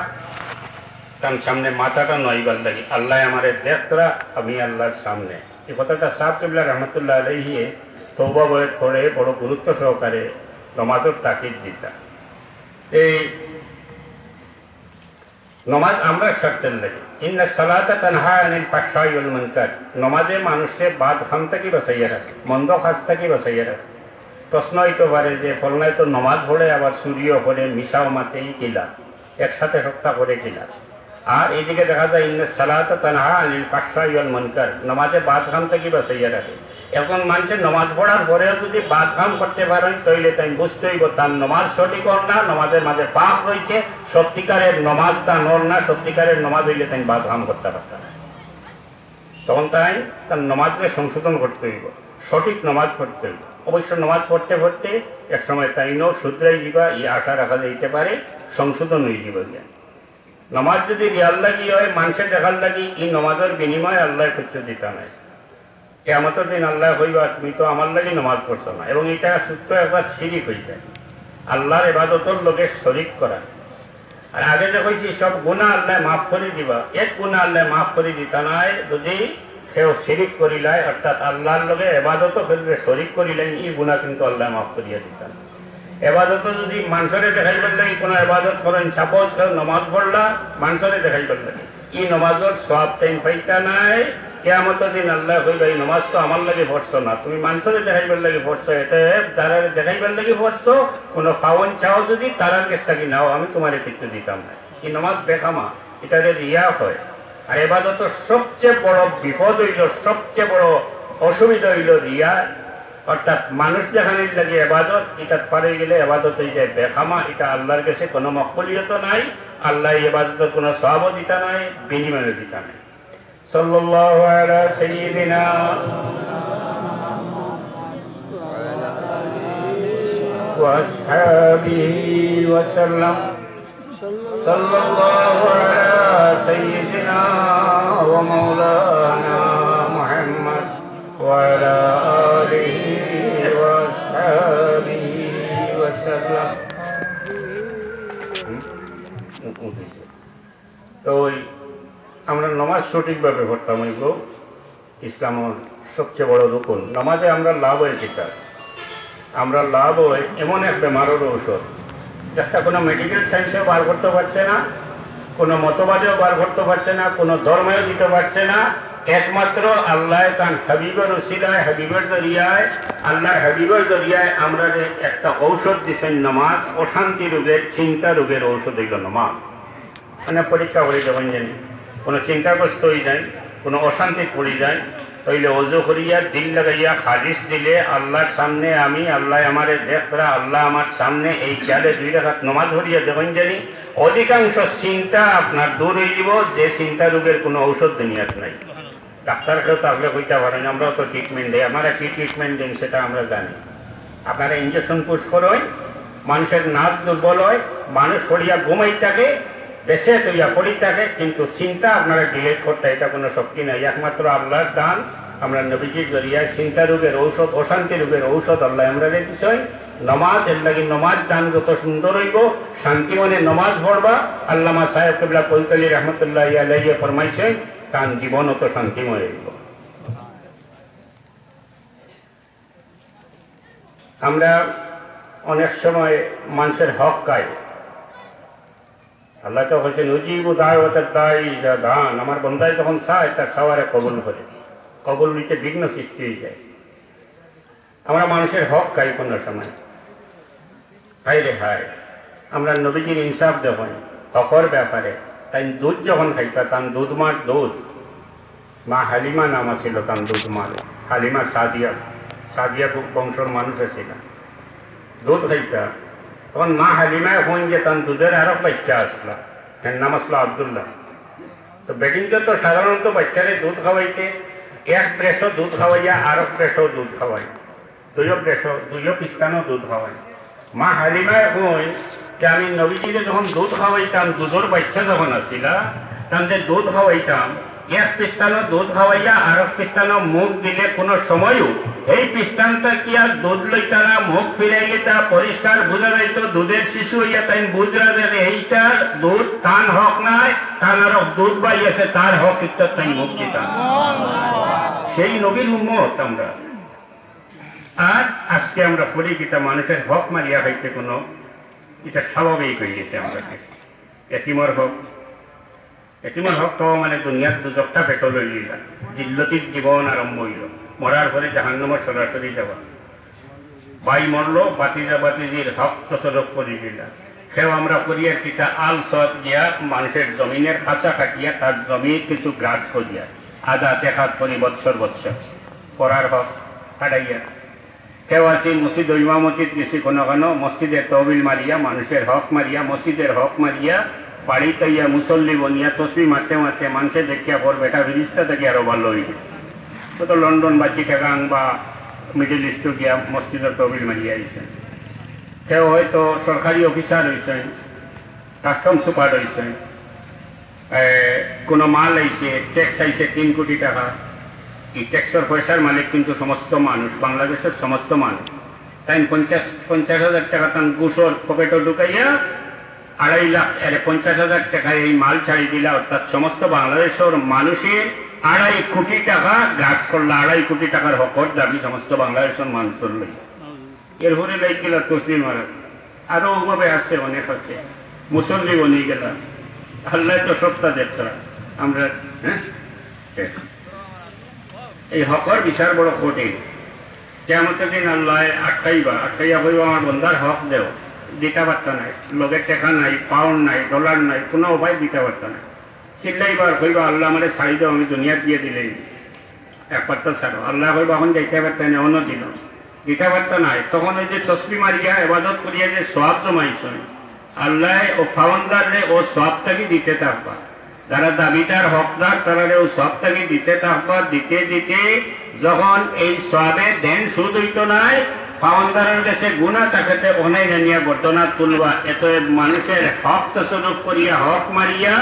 তার সামনে মাথাটা নইবার লাগি, আল্লাহ আমারে দেখতরা, আমি আল্লাহর সামনে। এই কথাটা সাহেব কিবলা রহমতুল্লাহ আলাইহি তওবা বয়ে পড়ে বড় গুরুত্ব সহকারে নমাজের তাকিদ দিতা। এই নমাজ আমরা শর্তের লাগে, ইন্না সালাতা তানহা আনিল ফাহশাই ওয়াল মুনকার। নমাজে মানুষের বাদ খাম থেকে বাঁচাইয়া রাখে, মন্দ কাজ থেকে বাঁচাইয়া রাখে। প্রশ্ন হইতে পারে যে ফলনায় তো নমাজ পড়ে আবার চুরিও করে, মিশাও মাতেই কিলা, একসাথে সপ্তাহ করে কিলা। আর এইদিকে দেখা যায় ইন্না সালাতা তানহা আনিল ফাহশাই ওয়াল মুনকার, নমাজে বাদ খাম থেকে বাঁচাইয়া রাখে। এখন মানুষের নমাজ পড়ার পরেও যদি বাদ খাম করতে পারেন তাইলে তাই বুঝতে হইব তার নমাজ সঠিক হল না, নমাজের মাঝে পাপ রয়েছে, সত্যিকারের নমাজ তা নর না, সত্যিকারের নমাজ হইলে তাই বাদ খাম করতে পারত না। তখন তাই তার নমাজকে সংশোধন করতে হইব, সঠিক নমাজ পড়তে হইব। অবশ্য নমাজ পড়তে পড়তে এক সময় তাই ন শুধরাই দিবা, ই আশা রাখা যাইতে পারে সংশোধন হয়ে যাব। নমাজ যদি রিয়াল লাগি হয়, মানুষের দেখার লাগি, এই নমাজের বিনিময়ে আল্লাহ কিছু দিতে নাই। কিয়ামতের দিন আল্লাহ কইবা তুমি তো আমার লাগি নমাজ পড়ছো না, এবং এটা সূত্র একবার শিরিক হয়ে যায়, আল্লাহর ইবাদতের লগে শরিক করা। আর আগে যে কইছি সব গুনাহ আল্লাহ মাফ করে দিবা, এক গুনাহ আল্লাহ মাফ করে দিতা নাই যদি সেও শিরিক করিলাই, অর্থাৎ আল্লাহর লগে ইবাদতও করলে শরিক করিলেন, এই গুনাহ কিন্তু আল্লাহ মাফ করিয়া দিতেন। ইবাদত যদি মানুষের দেখাইবার লাগে কোনো ইবাদত করেন, সাপোজ কেউ নমাজ পড়লা মানুষের দেখাইবার লাগে, এই নমাজের সওয়াব টাইম পাইতা নাই। কিয়ামতের দিন আল্লাহ কইবা এই নমাজ তো আমার লাগে পড়ছো না, তুমি মানুষের দেখাইবার লাগে পড়ছো, এটা তারা দেখাইবার লাগে পড়ছো, কোনো ফাওয়ান চাও যদি তারার কাছ থেকে নাও, আমি তোমার কিছু দিতাম না। এই নমাজ বেখামা, এটা রিয়া হয়। আর ইবাদতের সবচেয়ে বড় বিপদ হইল, সবচেয়ে বড় অসুবিধা হইল রিয়া, অর্থাৎ মানুষ দেখানির লাগে ইবাদত, এটা পারে গেলে ইবাদত হয়ে যায় বেখামা। এটা আল্লাহর কাছে কোনো মকবুলিয়ত নাই, আল্লাহ ইবাদতের কোনো সওয়াবও দিতা নাই, বিনিময়ও দিতা নাই। সাল্লাল্লাহু আলা সাইয়্যিদিনা ওয়া আসহাবিহি ওয়া সাল্লাম। সাল্লাল্লাহু আলা সাইয়্যিদিনা ওয়া মাওলানা মুহাম্মদ ওয়া আলা আলিহি ওয়া আসহাবিহি ওয়া সাল্লাম। তো আমরা নমাজ সঠিকভাবে পড়তাম হইব ইসলামের সবচেয়ে বড় রুকুন। নমাজে আমরা লাভ হয় কিতা, আমরা লাভ হয় এমন এক বেমারের ঔষধ যেটা কোনো মেডিকেল সায়েন্সেও বার করতে পারছে না, কোনো মতবাদেও বার করতে পারছে না, কোনো ধর্মেও দিতে পারছে না। একমাত্র আল্লাহ তার হাবিবের ওসিলায়, হাবিবের জরিয়ায়, আল্লাহর হাবিবের জরিয়ায় আমরা একটা ঔষধ দিচ্ছেন নমাজ। অশান্তি রোগের, চিন্তা রোগের ঔষধ হইল নমাজ। মানে পরীক্ষা করে যখন জানি কোনো চিন্তাগ্রস্ত হয়ে যায়, কোনো অশান্তি পড়ে যায়, তাইলে অজু করিয়া দিল লাগাইয়া খালিস দিলে আল্লাহর সামনে আমি, আল্লাহ আমার দেখরা, আল্লাহ আমার সামনে এই খেয়ালে 2 রাকাত নমাজ পড়িয়া যখন জানি অধিকাংশ চিন্তা আপনার দূর হয়ে যাব। যে চিন্তা রোগের কোনো ঔষধ দুনিয়াত নাই। ডাক্তার কেউ তাহলে কইতে পারেন, আমরাও তো ট্রিটমেন্ট দিই, আমরা কি ট্রিটমেন্ট দিন সেটা আমরা জানি। আপনারা ইঞ্জেকশন পুশ করেন, মানুষের নাক দুর্বল হয়, মানুষ পড়িয়া ঘুমাই থাকে, বেশে তৈয়া পড়ি থাকে, কিন্তু চিন্তা আপনারা ডিলেট করতে এটা কোনো শক্তি নাই। একমাত্র আল্লাহর দান। আমরা নবীজির জরিয়ায় চিন্তা রোগের ঔষধ, অশান্তি রোগের ঔষধ আল্লাহ আমরা রেখেছেন নমাজ। এর লাগে নমাজ দান যত সুন্দর হইব, শান্তি মনে নমাজ পড়বা। আল্লামা সাহেব কিবলা কৈতলী রহমতুল্লাহ আলাইহি ফরমাইছেন তার জীবন অত শান্তিময় হইব। আমরা অনেক সময় মানুষের হক খাই। আল্লাহ তো হয়েছেন উজিবু দাওয়াতাদ দাঈ ইযা দাআন, আমার বন্দায় যখন চায় তার সাওয়ারে কবুল করে, কবুল নিতে বিঘ্ন সৃষ্টি হয়ে যায়। আমরা মানুষের হক খাই কোনো সময়, হাই রে হাই। আমরা নবীজির ইনসাফ দেখুন হকর ব্যাপারে। তাই দুধ যখন খাইতা, তার দুধ মার দুধ, মা হালিমা নাম ছিল তার দুধ মার, হালিমা সাদিয়া, সাদিয়া বংশর মানুষ ছিল, দুধ খাইতা। তখন মা হালিমায় হন যে তার দুধের আরো বাচ্চা আসলা, এর নাম আসলো আবদুল্লাহ। তো বেটিনটা তো সাধারণত বাচ্চারে দুধ খাওয়াইতে এক প্রেসও দুধ খাওয়াইয়া আর এক প্রেসও দুধ খাওয়াই, দুইও পিস্তানও দুধ খাওয়াই। মা হালিমায় কই যে আমি নবীজিরে যখন দুধ খাওয়াইতাম, দুধের বাচ্চা যখন আছিল তাদের দুধ খাওয়াইতাম, এক পিস্তানো দুধ খাওয়াইয়া আর এক পিস্তানো মুখ দিলে কোনো সময়ও এই পিস্তানটা কি আর দুধ লইতা না, মুখ ফিরাইলে তা পরিষ্কার বোঝা যাইতো দুধের শিশু হইয়া তাই বুঝরা যে এইটার দুধ টান হক নাই, টান আর দুধ বাইয়াছে তার হক ইত্যাদ তাই মুখ দিতাম। সেই নবীর উম্মত আমরা। আর আজকে আমরা পড়ি কিতা মানুষের হক মারিয়া হইতে কোনো এটা স্বাভাবিক হয়ে গেছে আমরা। এতিমর হক তো মানে দুনিয়ার দুজকটা পেটল হইল, জিল্লতির জীবন আরম্ভ হইল, মরার পরে জাহান্নামের সরাসরি যাওয়া। বাই মরলো, বাতিজির হক তসরফ করি দিলা, সেও আমরা করিয়া কিতা আল সৎ গিয়া মানুষের জমিনের খাঁচা কাটিয়া তার জমির কিছু গ্রাস করিয়া আদা দেখাত করি বৎসর করার হক হারাইয়া। কেউ আছে মসজিদ ইমামতিত গেছি কোনো মসজিদের তহবিল মারিয়া, মানুষের হক মারিয়া, মসজিদের হক মারিয়া, বাড়িতে ইয়া মুসল্লি বনিয়া তসবি মারতে মারতে মানুষের দেখিয়া পর বেটা ফিরিস্তা থেকে আরো ভালো হয়ে গেছে। তো লন্ডন বা চিটাগাং বা মিডল ইস্টে গিয়া মসজিদের তহবিল মারিয়া আইছেন। কেউ হয়তো সরকারি অফিসার হয়েছেন, কাস্টম সুপার হয়েছেন, কোনো মাল আইছে, ট্যাক্স আইছে 3 কোটি টাকা। এই ট্যাক্সের পয়সার মালিক কিন্তু সমস্ত মানুষ, বাংলাদেশের সমস্ত মানুষ। তাই 50,000 টাকা তার ঘুষর পকেটে ঢুকাইয়া 2.5 লাখ 50,000 টাকায় এই মাল ছাড়ি দিলা, অর্থাৎ সমস্ত বাংলাদেশের মানুষের 2.5 কোটি টাকা গ্রাস করলা। 2.5 কোটি টাকার হকর দাবি সমস্ত বাংলাদেশের মানুষের লই। এরপরে লাইক গেলা তসলিম মারা, আরো ওভাবে আসছে, অনেক আছে, মুসল্লি বনি গেলা। আল্লাহ তো সপ্তাহ দেখত আমরা। হ্যাঁ, এই হকর বিচার বড় কঠিন। কেমতের দিন আল্লাহ আটকাইয়া হইব আমার বন্ধার হক দেও, দিতে পারত নাই, লোকের টেকা নাই, পাউন্ড নাই, ডলার নাই, কোনো উপায় দিতে পারত না। চিল্লাইবার হইব আল্লাহ আমাদের ছাড়ি দেও, আমি দুনিয়া দিয়ে দিলেই একবার তো ছাড়ো। আল্লাহ হইব এখন যাইতে পারত না, অন্য দিন দিতে পারত নাই। তখন ওই যে তসবি মারিয়া এবাদত করিয়া যে সব জমাইছ, আল্লাহ ও ফাউন্ডারে ও সবটাকে দিতে থাকবা। যারা দাবিদার হকদার তারা ও সবটাকে দিতে থাকবা। দিতে দিতে যখন এই সবে দেন সুদ হইত নাই, ফাউন্ডারের কাছে গুণা তাকে অনেক জানিয়া ঘটনা তুলবা। এত মানুষের হক তসরুফ করিয়া, হক মারিয়া,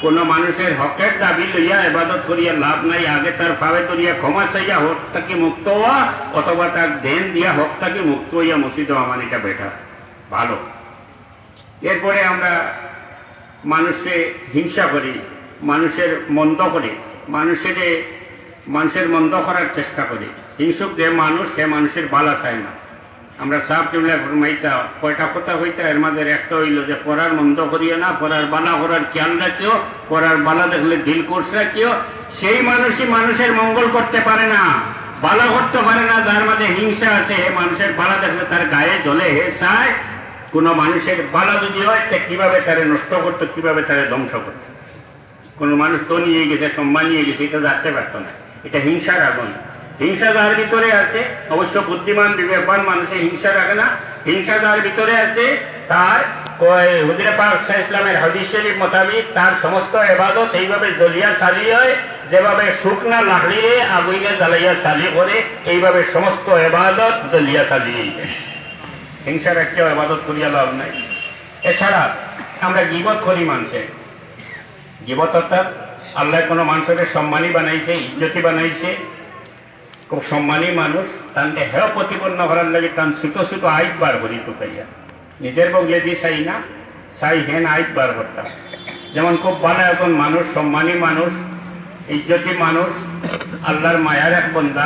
কোন মানুষের হকের দাবি লইয়া এবাদত করিয়া লাভ নাই। আগে তার ফাবে করিয়া ক্ষমা চাইয়া হক তাকে মুক্ত হওয়া, অথবা তার দেন দিয়া হক তাকে মুক্ত হইয়া মসজিদ হওয়া, মানে এটা বেটা ভালো। এরপরে আমরা মানুষে হিংসা করি, মানুষের মন্দ করি, মানুষের মন্দ করার চেষ্টা করি। হিংসুক যে মানুষ, সে মানুষের বালা চায় না। আমরা সাপ কেমলা ফরমাইতা কয়টা কথা হইতা, এর মাঝে একটা হইল যে পড়ার মন্দ করিও না, পড়ার বালা করার খেয়াল রাখিও, পড়ার বালা দেখলে দিল কোর্স রাখিও। সেই মানুষই মানুষের মঙ্গল করতে পারে না, বালা করতে পারে না। যার মাঝে হিংসা আছে, মানুষের বালা দেখলে তার গায়ে জ্বলে, হে চায় কোনো মানুষের বালা যদি হয় তা কিভাবে তারে নষ্ট করতো, কিভাবে তারে ধ্বংস করতো। কোনো মানুষ তো নিয়ে গেছে, সম্মান নিয়ে গেছে, এটা জানতে পারতো না। এটা হিংসার আগুন। হিংসা যার ভিতরে আছে, অবশ্য বুদ্ধিমান বিবেকবান মানুষে হিংসা রাখে না। হিংসা যার ভিতরে আছে, তার হুজুর পাক ইসলামের হাদিস শরীফ মোতাবেক তার সমস্ত ইবাদত এইভাবে জ্বলিয়া চালি হয়, যেভাবে শুকনা লাকড়িরে আগুনে জ্বালাইয়া চালি করে, এইভাবে সমস্ত ইবাদত জ্বলিয়া চালিয়ে যায়। হিংসা রাখিয়া ইবাদত করিয়া লাভ নাই। এছাড়া আমরা গীবত করি মানুষের। গীবত অর্থাৎ আল্লাহ কোনো মানুষের সম্মানী বানাইছে, ইজ্জতি বানাইছে, খুব সম্মানী মানুষ, তাকে হেয় প্রতিপন্ন করার লাগে তার ছোট ছোট আইট বার করি টুকাইয়া। নিজের বগলে দিয়ে চাই না, চাই হেন আইট বার করতাম। যেমন খুব ভালো এখন মানুষ, সম্মানী মানুষ, ইজ্জতি মানুষ, আল্লাহর মায়ার এক বন্দা,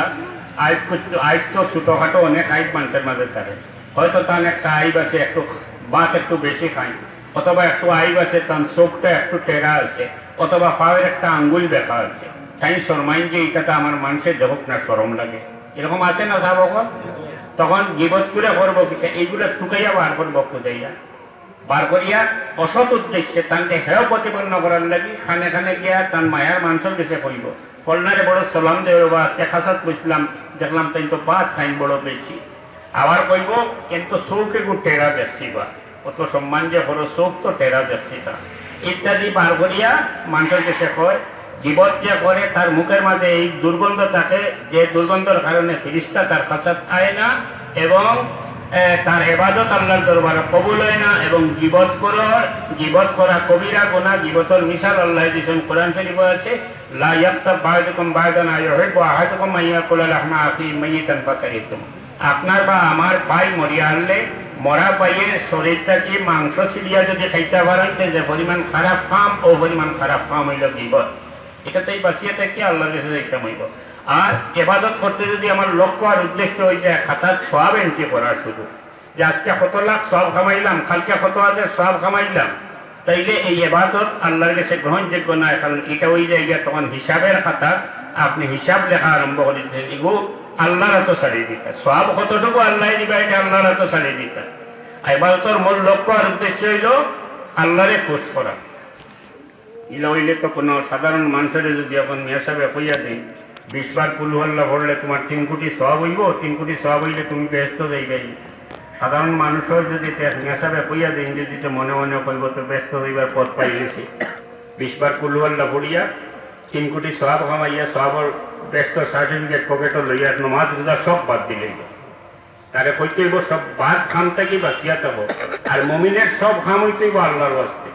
আইট তো ছোটখাটো অনেক আইট মানুষের মাঝে থাকে। হয়তো তার একটা আইব আছে, একটু ভাত একটু বেশি খায়, অথবা একটু আইব আছে তার চোখটা একটু টেরা আছে, অথবা পায়ের একটা আঙ্গুল দেখা আছে। তাই শরমাইন যে এইটা আমার মানুষের দেখুক না, সরম লাগে, এরকম আছে না সাবক। তখন গীবত করে করবো কিনা, এইগুলো টুকাইয়া বার করবো, খুঁজাইয়া বার করিয়া অসৎ উদ্দেশ্যে তাকে হেয় প্রতিপন্ন করার লাগে খানে খানে গিয়া তার মায়ার মানুষের কাছে কইব, ফলনারে বড় সালাম দেব, বা আজকে খাসাত বুঝলাম, দেখলাম তাই তো ভাত খাইন বড় বেশি। আবার কইব কিন্তু চৌকে গু টেরা বেশি, বা অত সম্মান যে হলো চৌক তো টেরা বেশি। তা ইত্যাদি পার করিয়া মানুষের কাছে কয় গীবত যে করে তার মুখের মাঝে এই দুর্গন্ধ থাকে, যে দুর্গন্ধের কারণে ফিরিস্তা তার কাছে আয় না এবং তার ইবাদত আল্লাহর দরবারে কবুল হয় না। এবং গীবত করা কবিরা গুনাহ। গীবতের মিসাল আল্লাহ দিয়েছেন কোরআন শরীফে আছে, লা ইয়াক্তাব বা'দুকুম বা'দান আইয়ুহিব্বু আহাদুকুম মান ইয়াকুলা লাহমা আখিহি মাইয়িতান ফাকারিহতুম। আপনার বা আমার ভাই মরিয়া আনলে মরা পাইয়ের শরীরটাকে মাংস ছিলিয়া যদি খাইতে পারেন, যে পরিমাণ খারাপ খাম ও পরিমাণ খারাপ খাম হইল গীবত। এটাতেই বাঁচিয়ে থেকে আল্লাহর কাছে যাইতে হইব। আর ইবাদত করতে যদি আমার লক্ষ্য আর উদ্দেশ্য হয়ে যায় খাতার সওয়াব এন্ট্রি করা শুধু, যে আজকে কত লাখ সওয়াব কামাইলাম, কালকে কত হাজার সওয়াব কামাইলাম, তাইলে এই ইবাদত আল্লাহর কাছে গ্রহণযোগ্য নয়। কারণ এটা ওই জায়গায় তখন হিসাবের খাতা, আপনি হিসাব লেখা আরম্ভ করে দিতেন, এগো আল্লাহর হাতে ছাড়িয়ে দিতা, সওয়াব কতটুকু আল্লাহ দিবা এটা আল্লাহর হাতে ছাড়িয়ে দিতা। ইবাদতের মূল লক্ষ্য আর উদ্দেশ্য হইল আল্লাহরে খুশ করা। ইলা হইলে তো কোনো সাধারণ মানুষের যদি এখন মেসাবে কইয়া দেন 20 বার কুল আল্লাহ পড়লে তোমার 3 কোটি সওয়াব হইব, 3 কোটি সওয়াব হইলে তুমি ব্যস্ত যাইবাই। সাধারণ মানুষও যদি মেসাবে কইয়া দেন, যদি তো মনে মনে কইব তো ব্যস্ত হইবার পথ পাই গেছি। 20 বার কুল আল্লাহ পড়িয়া 3 কোটি সওয়াব কামাইয়া সওয়াবর ব্যস্ত সার্টিফিকেট পকেটে লইয়া নমাজ রোজা সব বাদ দিলেই তারে কইতে হইব সব বাদ খাম থাকি বাঁচিয়া থাকবো। আর মুমিনের সব খাম হইতে হইব আল্লাহর ওয়াস্তে।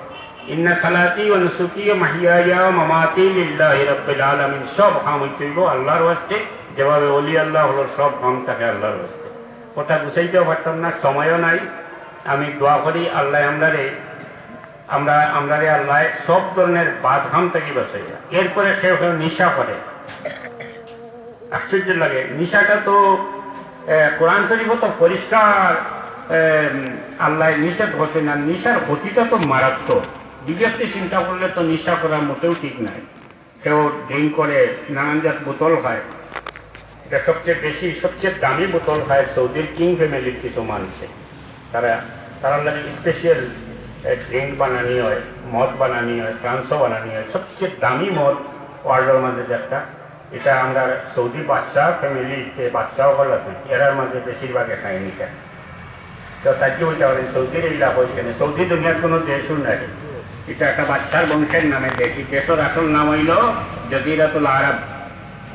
ইন্না সালাতি ওয়া নুসুকি ওয়া মাহইয়ায়া ওয়া মামাতি লিল্লাহি রাব্বিল আলামিন, সব খাম হইতে হইব আল্লাহর ওয়াস্তে। যেভাবে ওলি আল্লাহ হলো সব খাম থাকে আল্লাহর ওয়াস্তে। কথা বুঝাইতেও পারতাম না, সময়ও নাই। আমি দোয়া করি আল্লাহ আমরারে আল্লাহ সব ধরনের বাদ খাম থাকি বাঁচাইয়া। এরপরে সে নিশা করে, আশ্চর্য লাগে। নিশাটা তো কোরআন শরীফ তো পরিষ্কার আল্লাহ নিষেধ হচ্ছে না। নিশার ক্ষতিটা তো মারাত্মক। বিবেককে চিন্তা করলে তো নিশা করা মোটেও ঠিক নাই। কেউ ড্রিঙ্ক করে, নানান জাত বোতল খায়, এটা সবচেয়ে দামি বোতল খায় সৌদির কিং ফ্যামিলির কিছু মানুষে। তারা লাগে স্পেশাল ড্রিঙ্ক বানানি হয়, মদ বানানি হয়, ফ্রান্সও বানানি হয়। সবচেয়ে দামি মদ ওয়ার্ল্ডের মাঝে একটা, এটা আমরা সৌদি বাদশাহ ফ্যামিলিতে বাদশাহ হল আছেন, এরার মাঝে বেশিরভাগে খায়নি খায়। তো তাকে ওইটা বলেন সৌদির এলাকা ওইখানে। সৌদি দুনিয়ার কোনো দেশও নাই, এটা একটা বাদশার বংশের নামে দেশ। দেশের আসল নাম হইল জজিরাতুল আরব।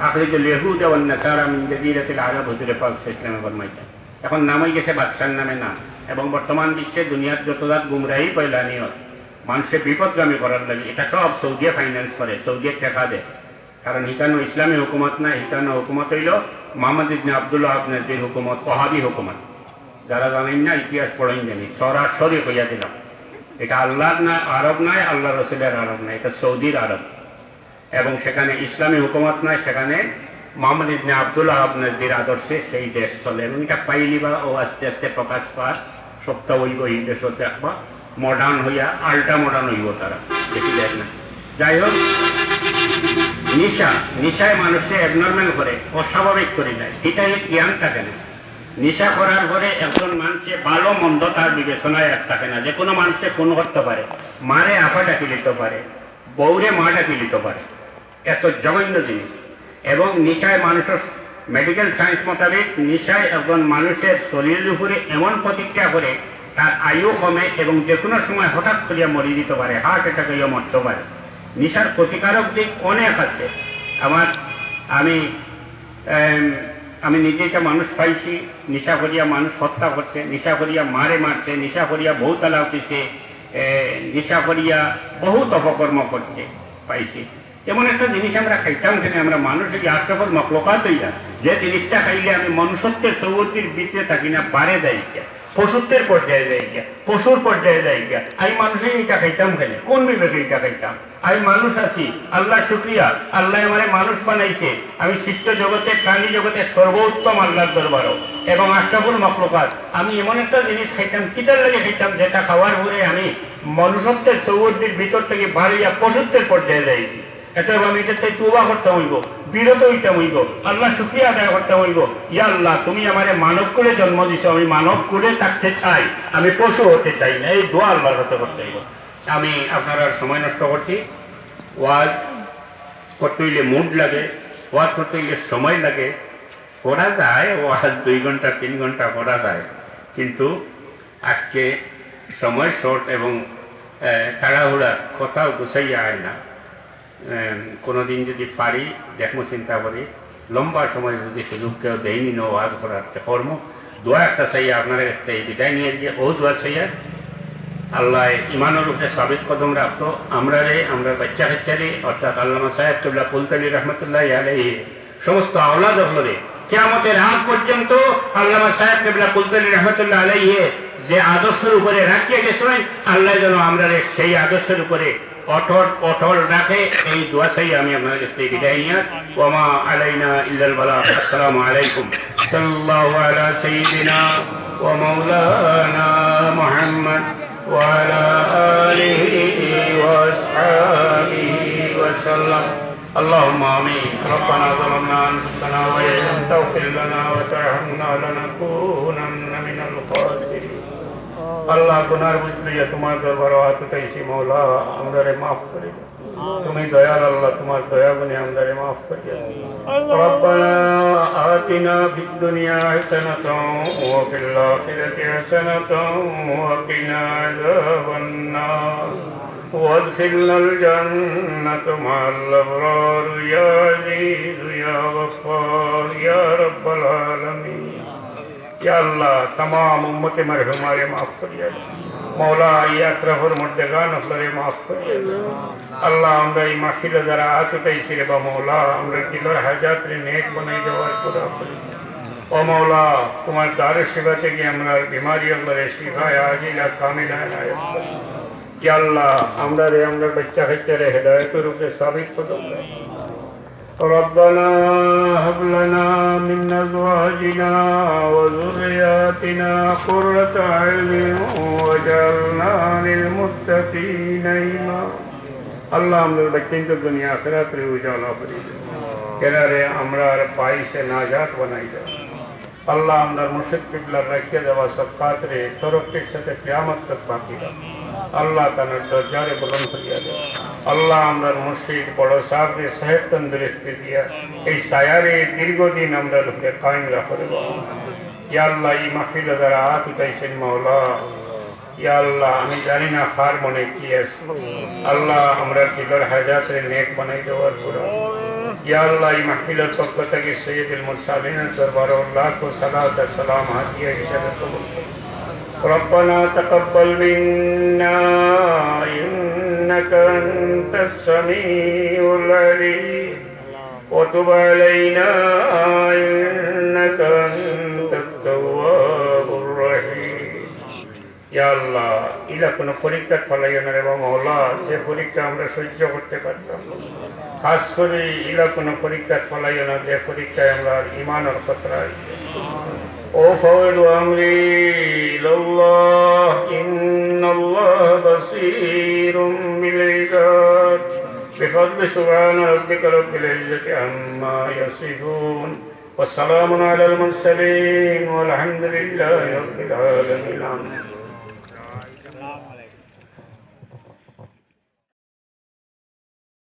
আখরিজুল ইহুদ ওয়ান নাসারা মিন জজিরাতুল আরব, হুজুরে পাক ইসলামে ফরমাইছেন। এখন নাম হয়ে গেছে বাদশার নামে নাম। এবং বর্তমান বিশ্বে দুনিয়ার যত জাত গুমরাহি পয়লানি হয়, মানুষের বিপদগামী করার লাগে, এটা সব সৌদিয়া ফাইন্যান্স করে, সৌদিয়া টেকা দেয়। কারণ ইকানো ইসলামী হুকুমত না, ইকানো হুকুমত হইল মোহাম্মদ ইবনে আব্দুল্লাহ আবনাদির হুকুমত, ওয়াহাবি হুকুমত। যারা জানেন না ইতিহাস পড়েন জানি, সরাসরি কইয়া দিলাম এটা আল্লাহর না আরব নয়, আল্লাহ রসুলের আরব নয়, এটা সৌদির আরব। এবং সেখানে ইসলামী হুকুমত নয়, সেখানে মোহাম্মদ ইবনে আব্দুল্লাহ আবনাদির আদর্শে সেই দেশ চলে। এবং এটা পাইলিবা ও আস্তে আস্তে প্রকাশ পাওয়ার সপ্তাহ হইব এই দেশও দেখবা মডার্ন হইয়া আল্ট্রা মডার্ন হইব তারা, দেখি দেখ না। যাই হোক, নিশায় মানুষে অ্যাবনর্মাল করে, অস্বাভাবিক করে দেয়, এটাই জ্ঞান থাকে না। নিশা করার পরে একজন মানুষে ভালো মন্দ তার বিবেচনায় আর থাকে না। যে কোনো মানুষে খুন করতে পারে, মারে আফা ডাকি দিতে পারে, বউরে মা ডাকি দিতে পারে, এত জঘন্য জিনিস। এবং নিশায় মানুষের মেডিকেল সায়েন্স মোতাবেক নিশায় একজন মানুষের শরীরের উপরে এমন প্রতিক্রিয়া করে তার আয়ু কমে এবং যে কোনো সময় হঠাৎ করিয়া মরে দিতে পারে, হার্ট অ্যাটাক হইয়া মরতে পারে। নিশার ক্ষতিকারক দিক অনেক আছে। আমি নিজে একটা মানুষ পাইছি, নিশা করিয়া মানুষ হত্যা করছে, নিশা করিয়া মারছে, নিশা করিয়া বউ তালা উঠেছে, নিশা করিয়া বহুত অপকর্ম করছে পাইছি। এমন একটা জিনিস আমরা খাইতাম কেন, আমরা মানুষের আশরাফুল মখলুকাত হইয়া যে জিনিসটা খাইলে আমি মনুষ্যত্বের চৌহদ্দির ভিতরে থাকি না, পারে যাই গিয়া, পশুত্বের পর্যায়ে যাই গিয়া, পশুর পর্যায়ে যাই গিয়া। আমি মানুষের এটা খাইতাম কেন, কোন বিবেকে এটা খাইতাম? আমি মানুষ আছি, আল্লাহ শুক্রিয়া, আল্লাহ আমারে মানুষ বানাইছে। আমি সৃষ্ট জগতে, প্রাণী জগতের সর্বোত্তম আল্লাহর দরবারও এবং আশরাফুল মখলুকাত। আমি এমন একটা জিনিস খাইতাম, কিতার লাগে খাইতাম, যেটা খাওয়ার পরে আমি মনুষ্যত্বের চৌহদ্দির ভিতর থেকে বাড়িয়া পশুত্বের পর্যায়ে যাই। এতএব আমি এটাতে তওবা করতে হইব, বিরত হইতে হইব, আল্লাহ শুকরিয়া আদায় করতে হইব। ইয়া আল্লাহ, তুমি আমারে মানব কুলে জন্ম দিছো, আমি মানব কুলে থাকতে চাই, আমি পশু হতে চাই না। এই দোয়া আল্লাহর কাছে করতে হইব। আমি আপনারা সময় নষ্ট করছি। ওয়াজ করতে হইলে মুড লাগে, ওয়াজ করতে হইলে সময় লাগে। করা যায় ওয়াজ 2 ঘন্টা 3 ঘন্টা করা যায়, কিন্তু আজকে সময় শর্ট এবং তাড়াহুড়া কথাও গুছাইয়া হয় না। কোনোদিন যদি পারি দেখবো, চিন্তা করি লম্বা সময় যদি সুযোগ কেউ দেয়নি ওয়াজ করার কর্ম, দোয়া একটা চাইয়া আপনার কাছ থেকে বিদায় নিয়ে গিয়ে ও দোয়া চাইয়া আল্লাহ ইমানের উপরে সাবিত কদম রাখতো আমরা বাচ্চা কাচ্চারে, অর্থাৎ আল্লামা সাহেব কিবলা পুলতলি রহমতুল্লাহ আলাইহি সমস্ত আওলাদ হলরে কিয়ামতের আগ পর্যন্ত আল্লামা সাহেব কিবলা পুলতলি রহমতুল্লাহ আলাইহি যে আদর্শের উপরে রাখিয়া গেছিলেন, আল্লাহ যেন আমরা সেই আদর্শের উপরে অটল রাখে, এই দোয়া চাই আমি আপনার কাছ থেকে বিদায় নিয়ে। ওমা আলাইনা ইল্লাল বালাগ। আসসালামু আলাইকুম। সাল্লাল্লাহু আলা সাইয়্যিদিনা ওয়া মাওলানা মুহাম্মদ ওয়া আলা আলিহি ওয়া আসহাবিহি ওয়া সাল্লাম। اللهم آمين. ربنا ظلمنا أنفسنا وإن لم تغفر لنا وترحمنا لنكونن من الخاسرين। আল্লাহ গুনার বুঝলিয়া তোমার দরবার হাত উঠাইছি মৌলা, আমাদের মাফ করে দাও। তুমি দয়াল আল্লাহ, তোমার দয়া গুণে আমাদের মাফ করে দাও। রব্বানা আতিনা ফিদ দুনিয়া হাসানাতাও ওয়া ফিল আখিরাতি হাসানাতাও ওয়া কিনা আযাবান নার وادخلنا الجنة مع الأبرار يا عزيز يا غفار يا رب العالمين। या अल्लाह तमाम उम्मत मरहुमारे माफ़ करिए मौला, ये अतरफर मुर्दगान अफलरे माफ़ करिए अल्लाह। আমরা এই মাহফিলে যারা হাত উঠাইছি রে বা মৌলা, আমরা দিলের হাজাত রে নেক বানাই দেওয়ার পুরা করি। ও মৌলা, তোমার দারে সেবাতে গিয়ে আমরা বিমারি আল্লাহরে শিফায় আজিলা কামিলা ইনায়াত করি। ইয়া আল্লাহ, আমরা বাচ্চা কাচ্চারে হেদায়েতের উপরে সাবিত কদম দাও। ربنا هب لنا من أزواجنا وذرياتنا قرة أعين واجعلنا للمتقين إماما। আল্লাহ আমাদের বাচ্চাকে দুনিয়া আখিরাত রে উজালা করে দাও, কেনারে আমরা আর পাইছে নাজাত বানাই দাও। আল্লাহ আমরা মুর্শিদ কিবলার রাখিয়ে দেওয়া সবকাত রে তরক্কির সাথে কিয়ামত তক বাকি দাও। আল্লাহ তার দরজারে বুলন্দ করিয়া দাও। আল্লাহ আমরা মুর্শিদ বড় সাহেবকে সেহত তন্দুরস্তি দিয়া এই সায়ারে দীর্ঘদিন আমরা লোকে কায়েম রাখো রে বাবা। ইয়া আল্লাহ, এই মাহফিলে যারা হাত উঠাইছেন মওলা, ইয়া আল্লাহ আমি জানি না কার মনে কি আছে, আল্লাহ আমরা দিলের হাজাতের নেক বানাই দেওয়ার পুরো। ইয়া আল্লাহ, এই মাহফিলের পক্ষ থেকে সৈয়দুল মুরসালিনের দরবারে লাখো সালাত আর সালাম হাদিয়া হিসেবে কবুল করুন। ربنا تقبل منا إنك أنت السميع العليم وتب علينا إنك أنت التواب الرحيم। يا الله, ইলা কোনো পরীক্ষা ফলাইও না রে মওলা, যে পরীক্ষা আমরা সহ্য করতে পারতাম। খাস করে ইলা কোনো পরীক্ষা ফলাইও না, যে পরীক্ষায় আমরা ঈমানের খতরায়। وفوض أمري إلى الله إن الله بصير بالعباد بفضل سبحان ربك رب العزة عما يصفون والسلام على المرسلين والحمد لله رب العالمين.